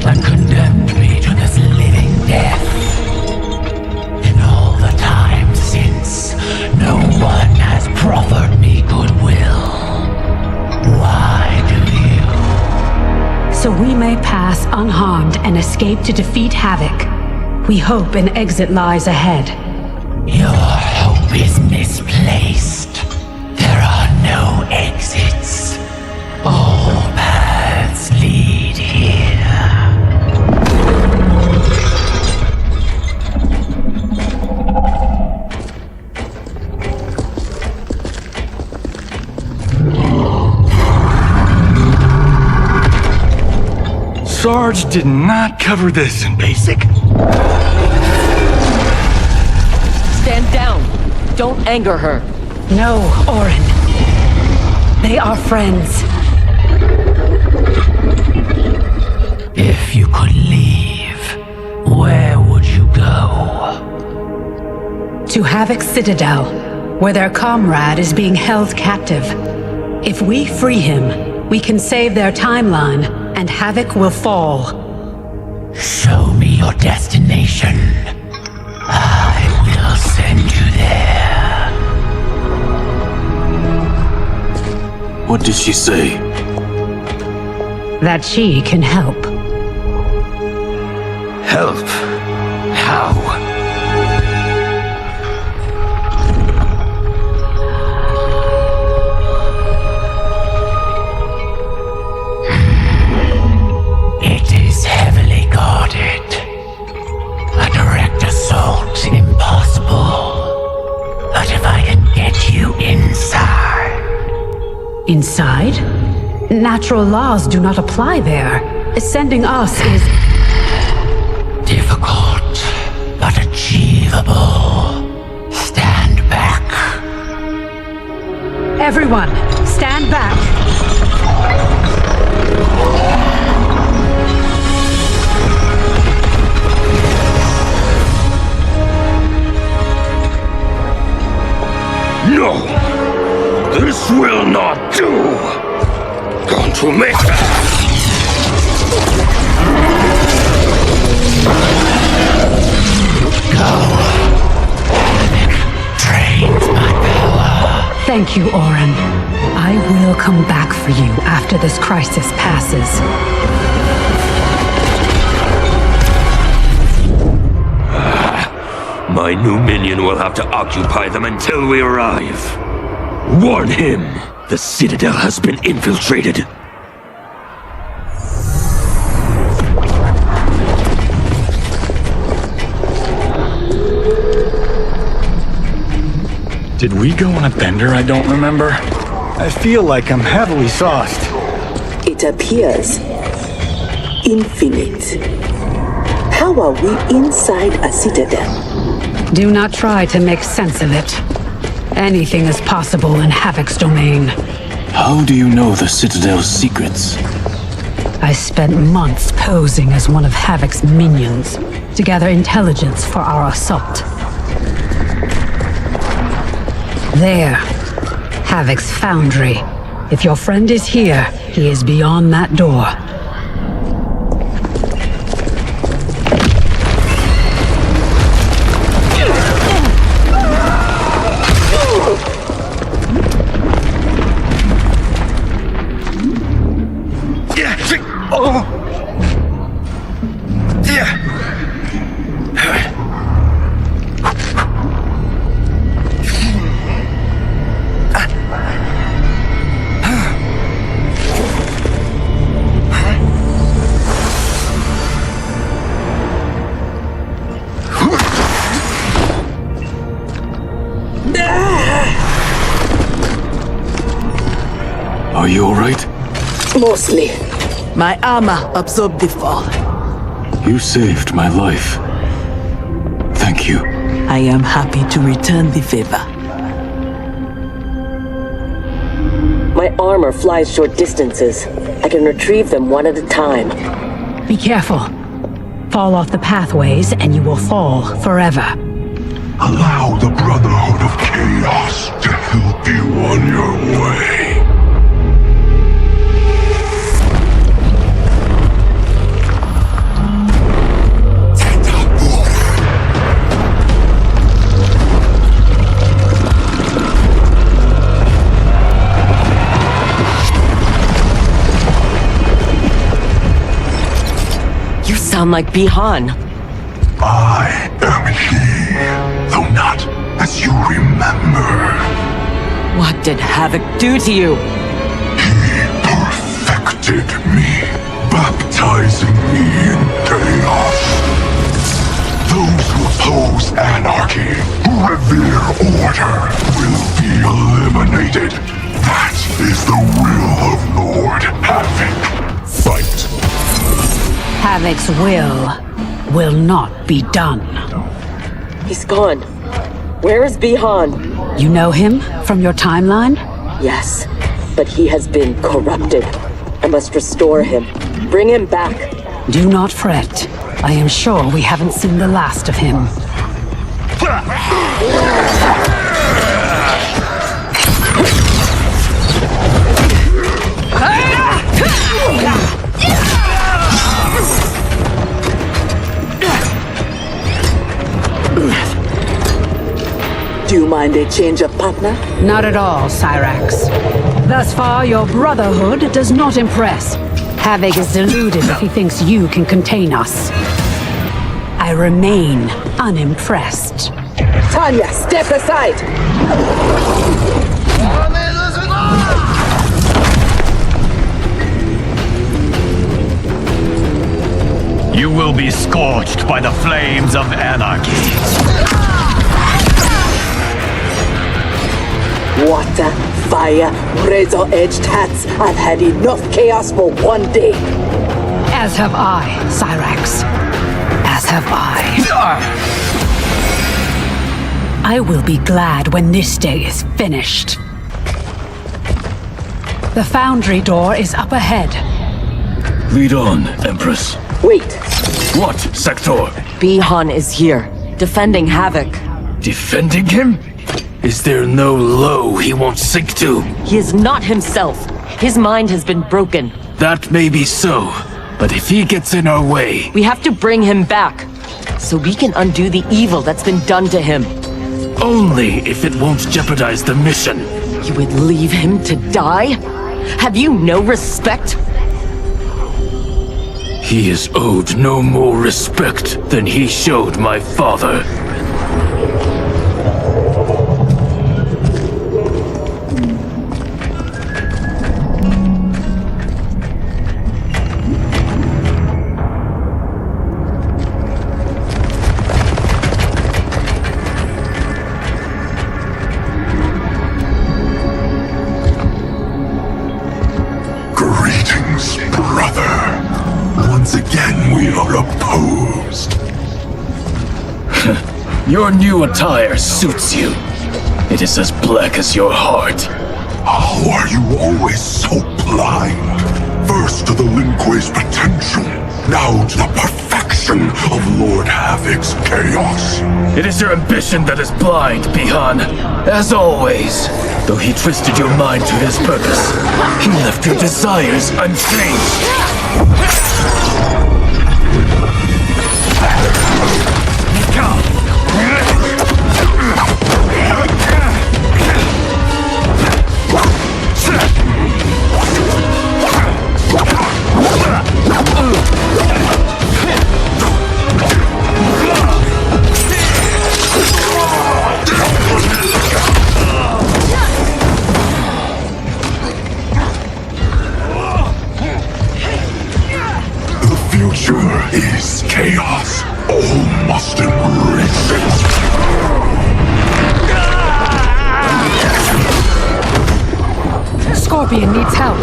and condemned me to this living death. In all the time since, no one has proffered me goodwill. Why do you? So we may pass unharmed and escape to defeat Havoc. We hope an exit lies ahead. Your hope is misplaced. There are no exits. All paths lead here. Sarge did not cover this in basic. Stand down. Don't anger her. No, Orin. They are friends. If you could leave, where would you go? To Havoc's Citadel, where their comrade is being held captive. If we free him, we can save their timeline, and Havoc will fall. Show me your destination. I will send you there. What did she say? That she can help. Help? How? It is heavily guarded. A direct assault impossible. But if I can get you inside... Inside? Natural laws do not apply there. Sending us is... difficult, but achievable. Stand back. Everyone, stand back. No! This will not do! Going to make that! Go! Drains my power. Thank you, Orin. I will come back for you after this crisis passes. My new minion will have to occupy them until we arrive. Warn him! The Citadel has been infiltrated. Did we go on a bender I don't remember? I feel like I'm heavily sauced. It appears infinite. How are we inside a citadel? Do not try to make sense of it. Anything is possible in Havoc's domain. How do you know the Citadel's secrets? I spent months posing as one of Havoc's minions to gather intelligence for our assault. There, Havoc's foundry. If your friend is here, he is beyond that door. Are you alright? Mostly. My armor absorbed the fall. You saved my life. Thank you. I am happy to return the favor. My armor flies short distances. I can retrieve them one at a time. Be careful. Fall off the pathways and you will fall forever. Allow the Brotherhood of Chaos to help you on your way. You sound like Bihan. I am he, though not as you remember. What did Havoc do to you? He perfected me, baptizing me in chaos. Those who oppose anarchy, who revere order, will be eliminated. That is the will of Lord Havoc. Fight. Havoc's will not be done. He's gone. Where is Bihan? You know him from your timeline? Yes. But he has been corrupted. I must restore him. Bring him back. Do not fret. I am sure we haven't seen the last of him. Do you mind a change of partner? Not at all, Cyrax. Thus far, your brotherhood does not impress. Havoc is deluded if he thinks you can contain us. I remain unimpressed. Tanya, step aside! You will be scorched by the flames of anarchy. Water, fire, razor-edged hats. I've had enough chaos for one day. As have I, Cyrax. As have I. I will be glad when this day is finished. The foundry door is up ahead. Lead on, Empress. Wait. What, Sector? Bihan is here, defending Havoc. Defending him? Is there no low he won't sink to? He is not himself. His mind has been broken. That may be so, but if he gets in our way... We have to bring him back, so we can undo the evil that's been done to him. Only if it won't jeopardize the mission. You would leave him to die? Have you no respect? He is owed no more respect than he showed my father. Greetings, brother. Once again, we are opposed. Your new attire suits you. It is as black as your heart. How are you always so blind? First to the Lin Kuei's potential, now to the perfection of Lord Havoc's chaos. It is your ambition that is blind, Bihan. As always. Though he twisted your mind to his purpose, he left your desires unchanged. Is chaos. All must embrace it. Scorpion needs help.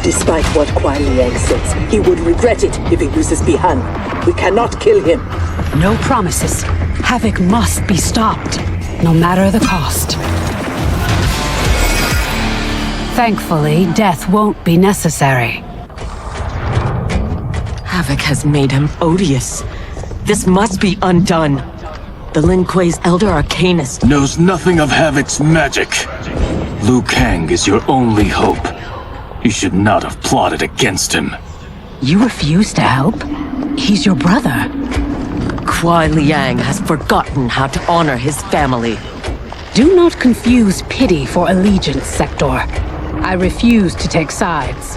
Despite what Kuai Liang says, he would regret it if he loses Bihan. We cannot kill him. No promises. Havoc must be stopped, no matter the cost. Thankfully, death won't be necessary. Havoc has made him odious. This must be undone. The Lin Kuei's Elder Arcanist knows nothing of Havoc's magic. Liu Kang is your only hope. You should not have plotted against him. You refuse to help? He's your brother. Kuai Liang has forgotten how to honor his family. Do not confuse pity for allegiance, Sector. I refuse to take sides.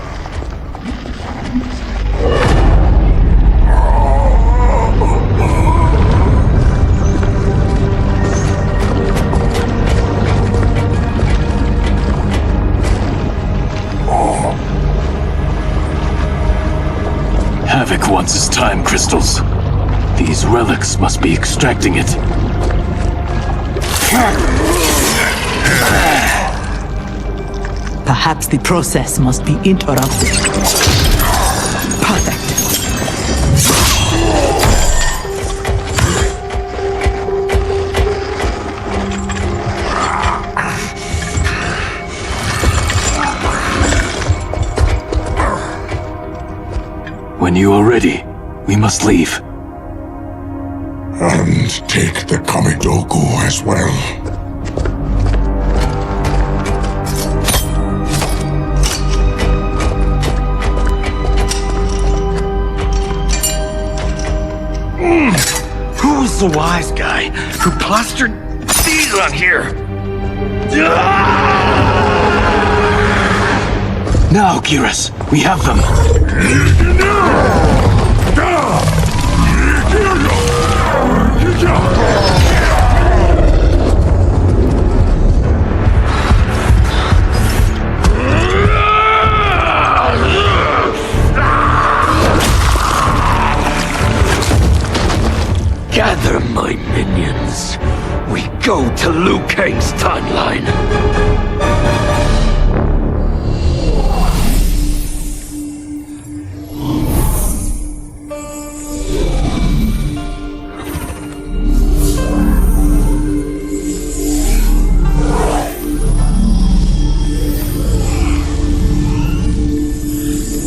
Havoc wants his time crystals. These relics must be extracting it. Perhaps the process must be interrupted. Perfect. you are ready, we must leave. And take the Kamidogu as well. Who was the wise guy who plastered these on here? Now, Geras, we have them. Gather my minions. We go to Liu Kang's timeline.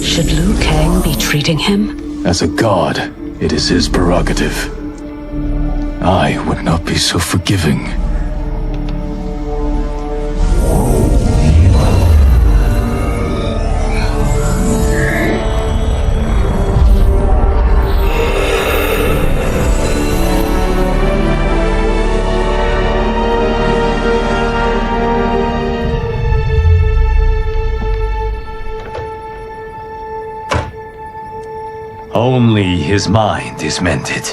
Should Liu Kang be treating him? As a god, it is his prerogative. I would not be so forgiving. Only his mind is mended.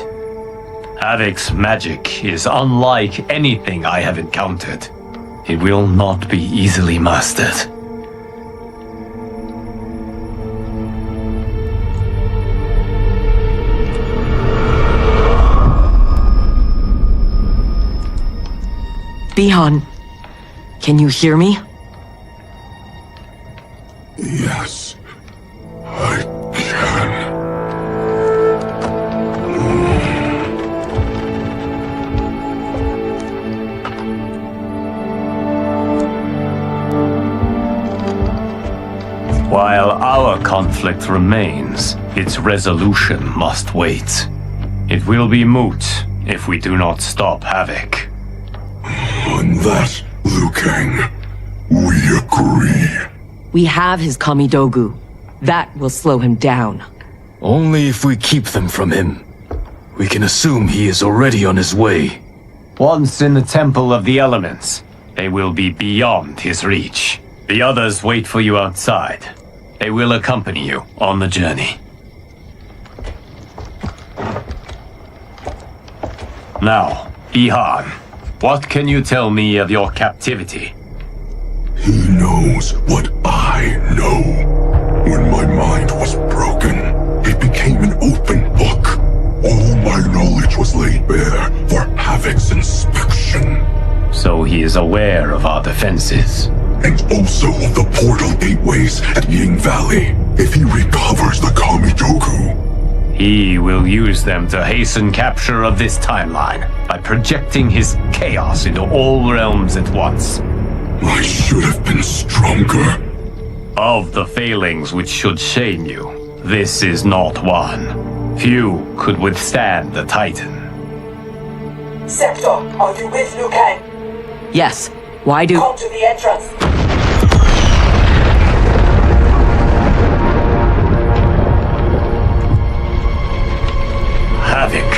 Havoc's magic is unlike anything I have encountered. It will not be easily mastered. Bihan, can you hear me? Yes, I can. While our conflict remains, its resolution must wait. It will be moot if we do not stop Havoc. On that, Liu Kang, we agree. We have his Kamidogu. That will slow him down. Only if we keep them from him. We can assume he is already on his way. Once in the Temple of the Elements, they will be beyond his reach. The others wait for you outside. They will accompany you on the journey. Now, Bihan, what can you tell me of your captivity? He knows what I know. When my mind was broken, it became an open book. All my knowledge was laid bare for Havoc's inspection. So he is aware of our defenses. And also of the portal gateways at Ying Valley. If he recovers the Kamidogu, he will use them to hasten capture of this timeline by projecting his chaos into all realms at once. I should have been stronger. Of the failings which should shame you, this is not one. Few could withstand the Titan. Sector, are you with Liu Kang? Yes. Why do... Come to the entrance. Havoc.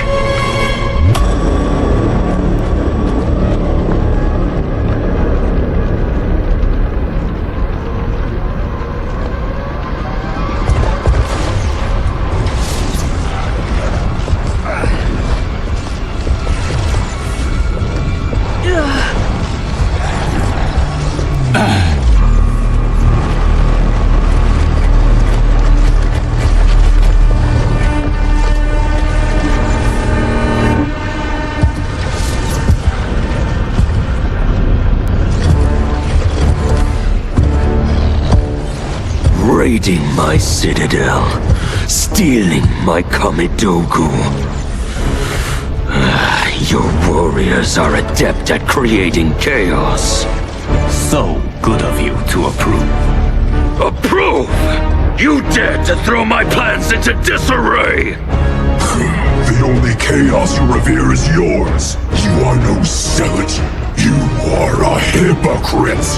Raiding my citadel, stealing my Kamidogu. Your warriors are adept at creating chaos. So good of you to approve. Approve? You dared to throw my plans into disarray! The only chaos you revere is yours. You are no zealot. You are a hypocrite.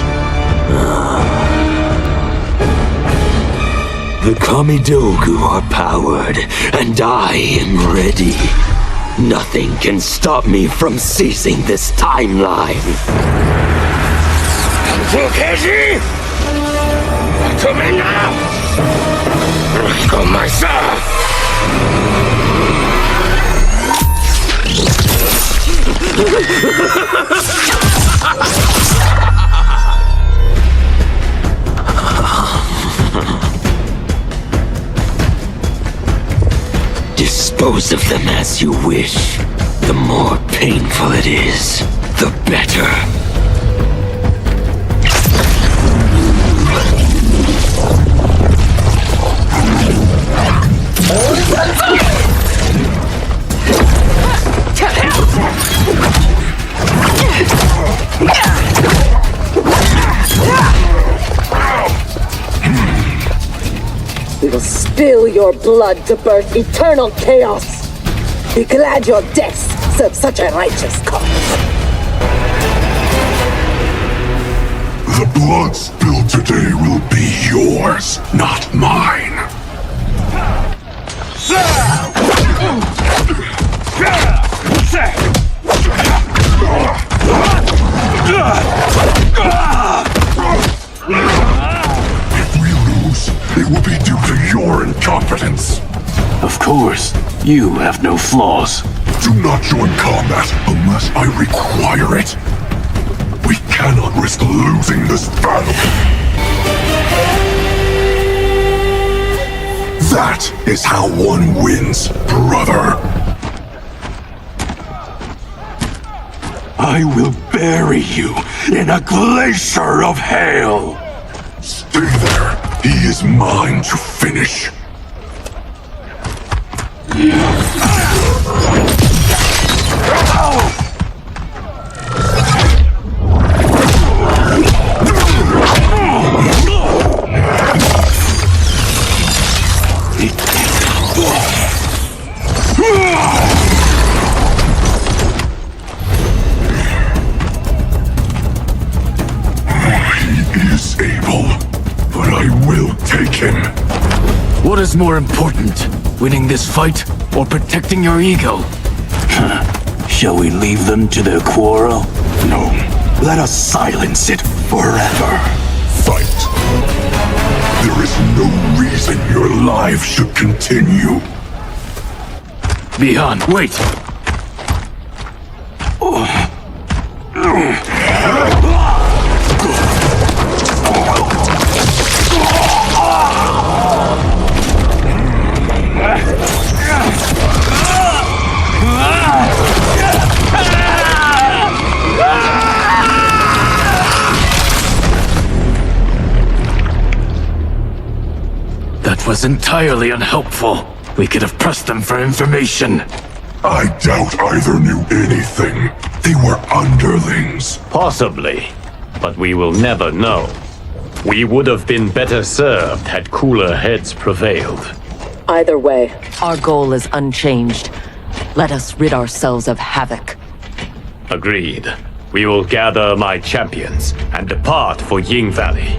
The Kamidogu are powered, and I am ready. Nothing can stop me from seizing this timeline. Fukeji! To me now! Go myself! Dispose of them as you wish. The more painful it is, the better. We will spill your blood to birth eternal chaos. Be glad your deaths serve such a righteous cause. The blood spilled today will be yours, not mine. If we lose, it will be due to your incompetence. Of course, you have no flaws. Do not join combat unless I require it. We cannot risk losing this battle. That is how one wins, brother. I will bury you in a glacier of hail. Stay there. He is mine to finish. What is more important, winning this fight or protecting your ego? Shall we leave them to their quarrel? No, let us silence it forever. Fight. There is no reason your life should continue. Bihan, wait! That was entirely unhelpful. We could have pressed them for information. I doubt either knew anything. They were underlings. Possibly, but we will never know. We would have been better served had cooler heads prevailed. Either way, Our goal is unchanged. Let us rid ourselves of Havoc. Agreed. We will gather my champions and depart for Ying Valley.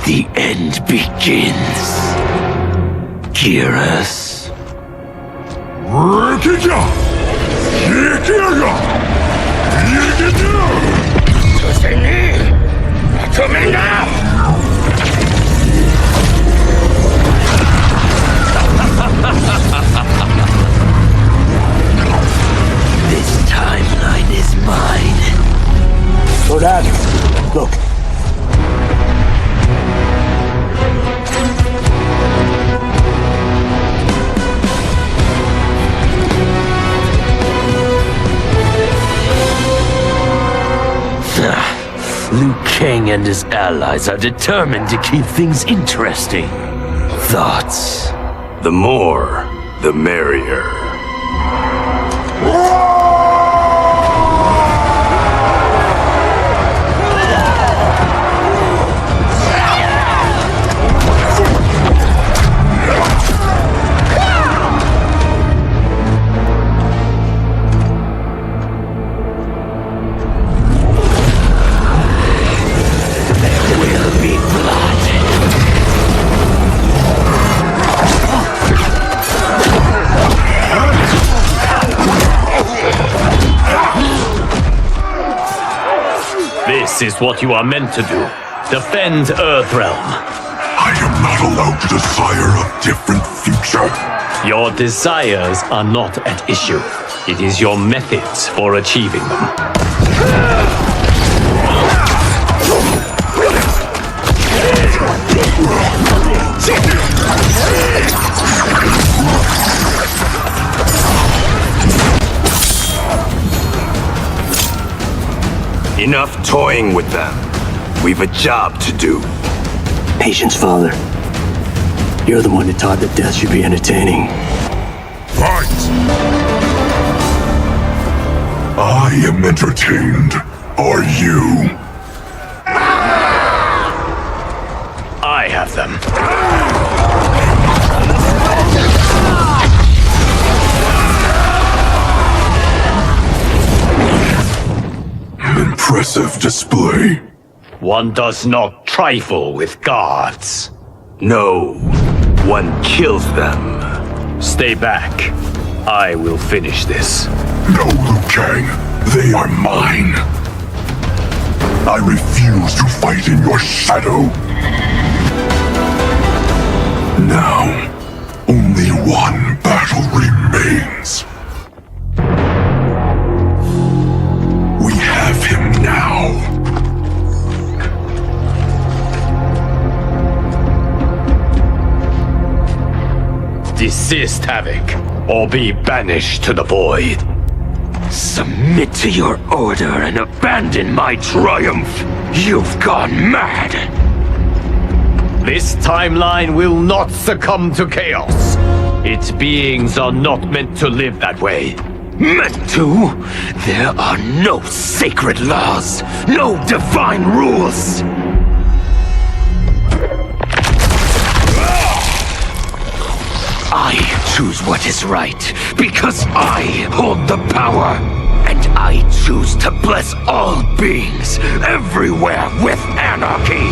The end begins. Geras. This timeline is mine. So Dad, look. Liu Kang and his allies are determined to keep things interesting. Thoughts? The more, the merrier. This is what you are meant to do. Defend Earthrealm. I am not allowed to desire a different future. Your desires are not at issue. It is your methods for achieving them. Enough toying with them. We've a job to do. Patience, Father. You're the one who taught that death should be entertaining. Fight! I am entertained. Are you? I have them. Impressive display. One does not trifle with gods. No, one kills them. Stay back. I will finish this. No, Liu Kang. They are mine. I refuse to fight in your shadow. Now, only one battle remains. We have him now. Desist, Havoc, or be banished to the void. Submit to your order and abandon my triumph. You've gone mad. This timeline will not succumb to chaos. Its beings are not meant to live that way. Meant to? There are no sacred laws, no divine rules. I choose what is right, because I hold the power. And I choose to bless all beings, everywhere with anarchy.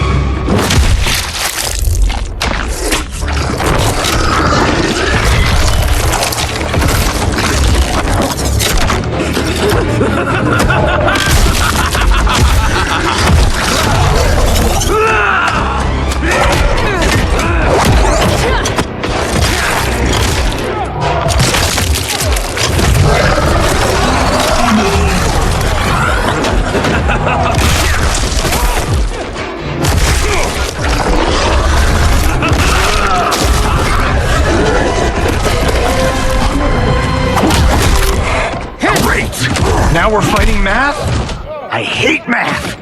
Now we're fighting math? I hate math!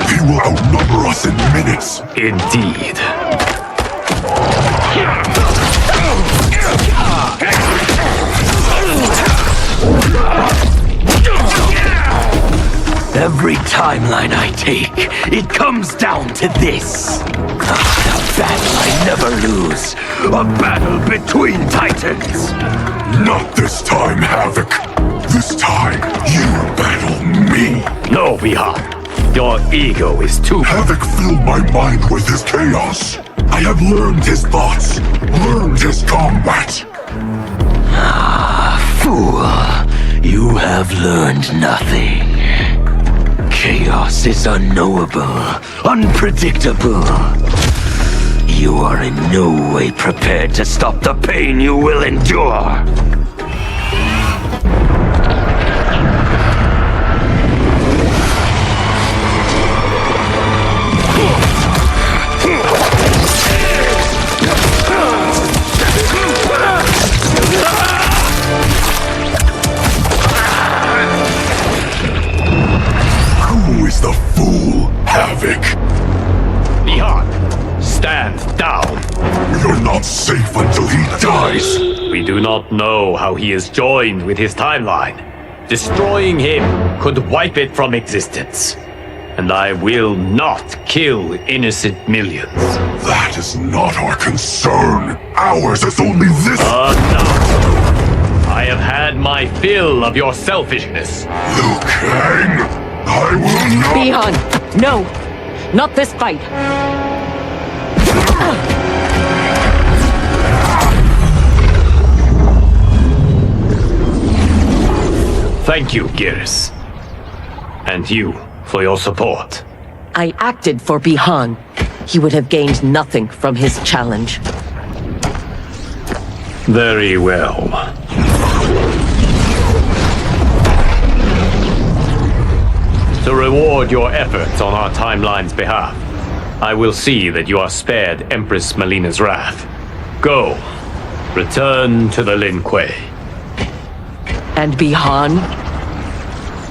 He will outnumber us in minutes. Indeed. Every timeline I take, it comes down to this. A battle I never lose. A battle between titans. Not this time, Havoc. This time, you battle me. No, Bihan. Your ego is too... Havoc filled my mind with his chaos. I have learned his thoughts, learned his combat. Ah, fool. You have learned nothing. Chaos is unknowable, unpredictable. You are in no way prepared to stop the pain you will endure. lies! We do not know how he is joined with his timeline. Destroying him could wipe it from existence. And I will not kill innocent millions. That is not our concern. Ours is only this. Enough! I have had my fill of your selfishness. Liu Kang, I will not. Bi-Han, no! Not this fight! Thank you, Geras. And you, for your support. I acted for Bi-Han. He would have gained nothing from his challenge. Very well. To reward your efforts on our timeline's behalf, I will see that you are spared Empress Melina's wrath. Go. Return to the Lin Kuei. And Bi-Han?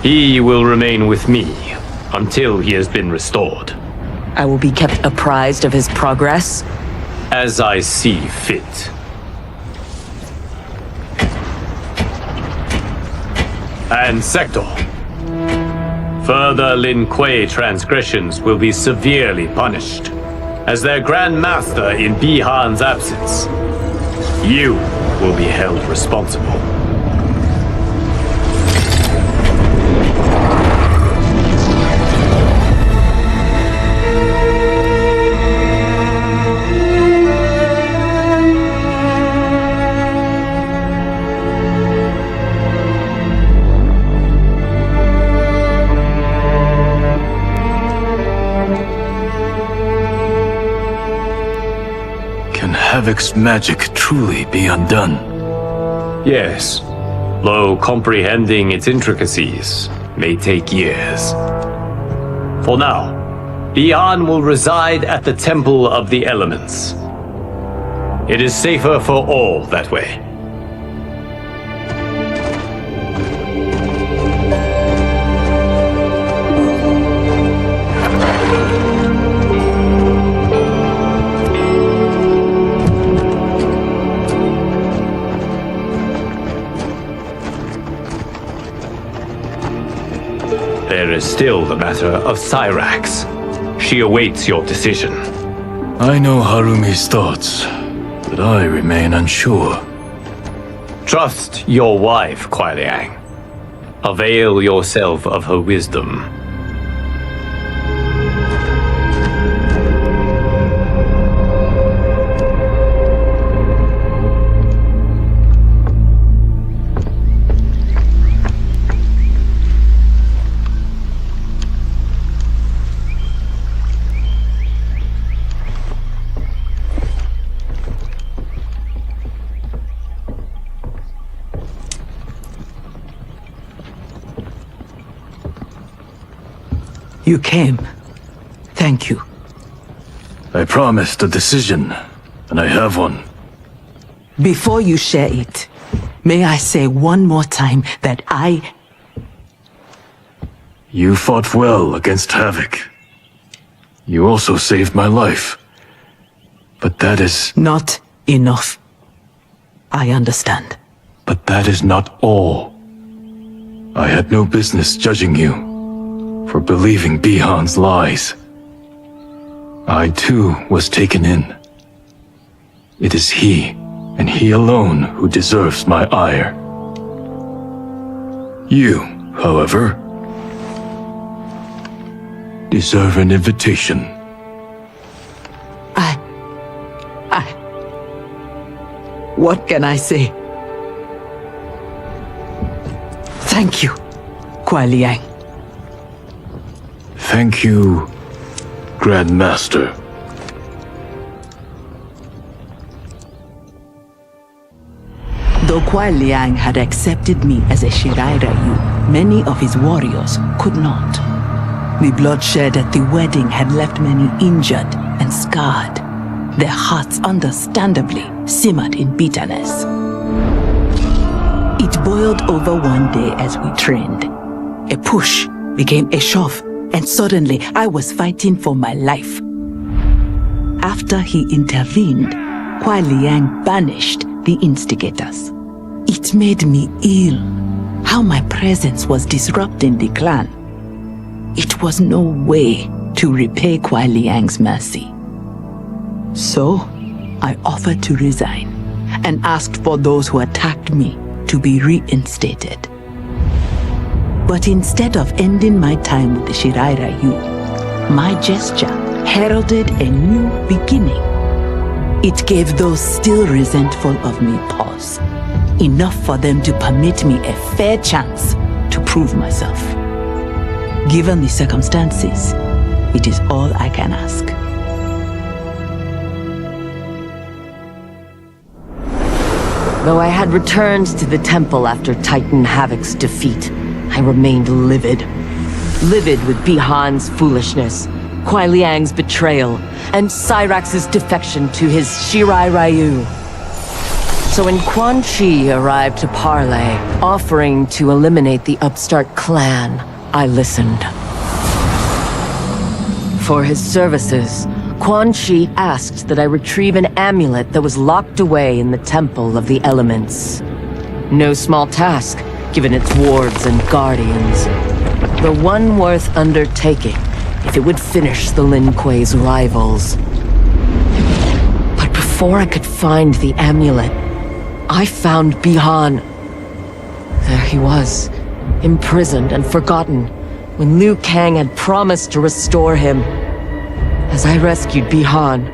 He will remain with me until he has been restored. I will be kept apprised of his progress? As I see fit. And Sector. Further Lin Kuei transgressions will be severely punished. As their Grand Master in Bi-Han's absence, you will be held responsible. Havoc's magic truly be undone? Yes, though comprehending its intricacies may take years. For now, Bi-Han will reside at the Temple of the Elements. It is safer for all that way. There is still the matter of Cyrax. She awaits your decision. I know Harumi's thoughts, but I remain unsure. Trust your wife, Kuai Liang. Avail yourself of her wisdom. You came. Thank you. I promised a decision, and I have one. Before you share it, may I say one more time that You fought well against Havoc. You also saved my life. But that is... Not enough. I understand. But that is not all. I had no business judging you for believing Bi-Han's lies. I too was taken in. It is he, and he alone, who deserves my ire. You, however, deserve an invitation. What can I say? Thank you, Kuai Liang. Thank you, Grand Master. Though Kuai Liang had accepted me as a Shirairyu, many of his warriors could not. The bloodshed at the wedding had left many injured and scarred. Their hearts understandably simmered in bitterness. It boiled over one day as we trained. A push became a shove, and suddenly I was fighting for my life. After he intervened, Kuai Liang banished the instigators. It made me ill, how my presence was disrupting the clan. It was no way to repay Kuai Liang's mercy. So, I offered to resign and asked for those who attacked me to be reinstated. But instead of ending my time with the Shirai Ryu, my gesture heralded a new beginning. It gave those still resentful of me pause, enough for them to permit me a fair chance to prove myself. Given the circumstances, it is all I can ask. Though I had returned to the temple after Titan Havoc's defeat, I remained livid. Livid with Bihan's foolishness, Kuai Liang's betrayal, and Cyrax's defection to his Shirai Ryu. So when Quan Chi arrived to parley, offering to eliminate the upstart clan, I listened. For his services, Quan Chi asked that I retrieve an amulet that was locked away in the Temple of the Elements. No small task, given its wards and guardians. The one worth undertaking, if it would finish the Lin Kuei's rivals. But before I could find the amulet, I found Bihan. There he was, imprisoned and forgotten, when Liu Kang had promised to restore him. As I rescued Bihan,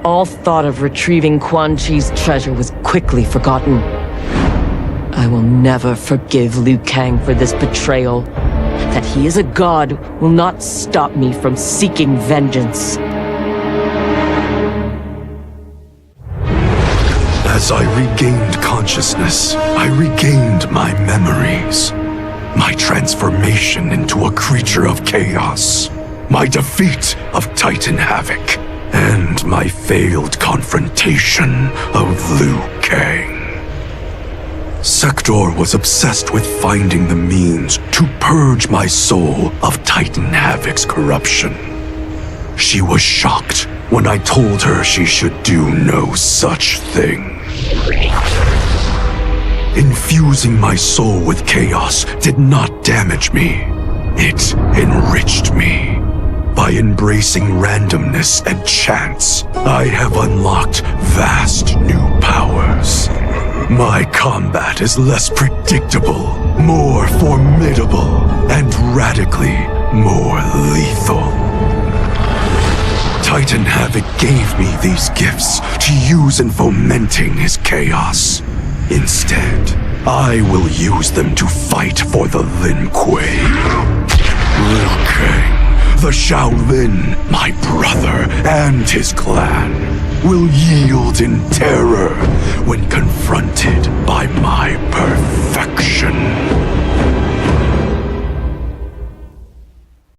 all thought of retrieving Quan Chi's treasure was quickly forgotten. I will never forgive Liu Kang for this betrayal. That he is a god will not stop me from seeking vengeance. As I regained consciousness, I regained my memories. My transformation into a creature of chaos. My defeat of Titan Havoc. And my failed confrontation of Liu Kang. Sector was obsessed with finding the means to purge my soul of Titan Havoc's corruption. She was shocked when I told her she should do no such thing. Infusing my soul with chaos did not damage me. It enriched me. By embracing randomness and chance, I have unlocked vast new powers. My combat is less predictable, more formidable, and radically more lethal. Titan Havoc gave me these gifts to use in fomenting his chaos. Instead, I will use them to fight for the Lin Kuei. Liu Kang, the Shaolin, my brother, and his clan, will yield in terror when confronted by my perfection.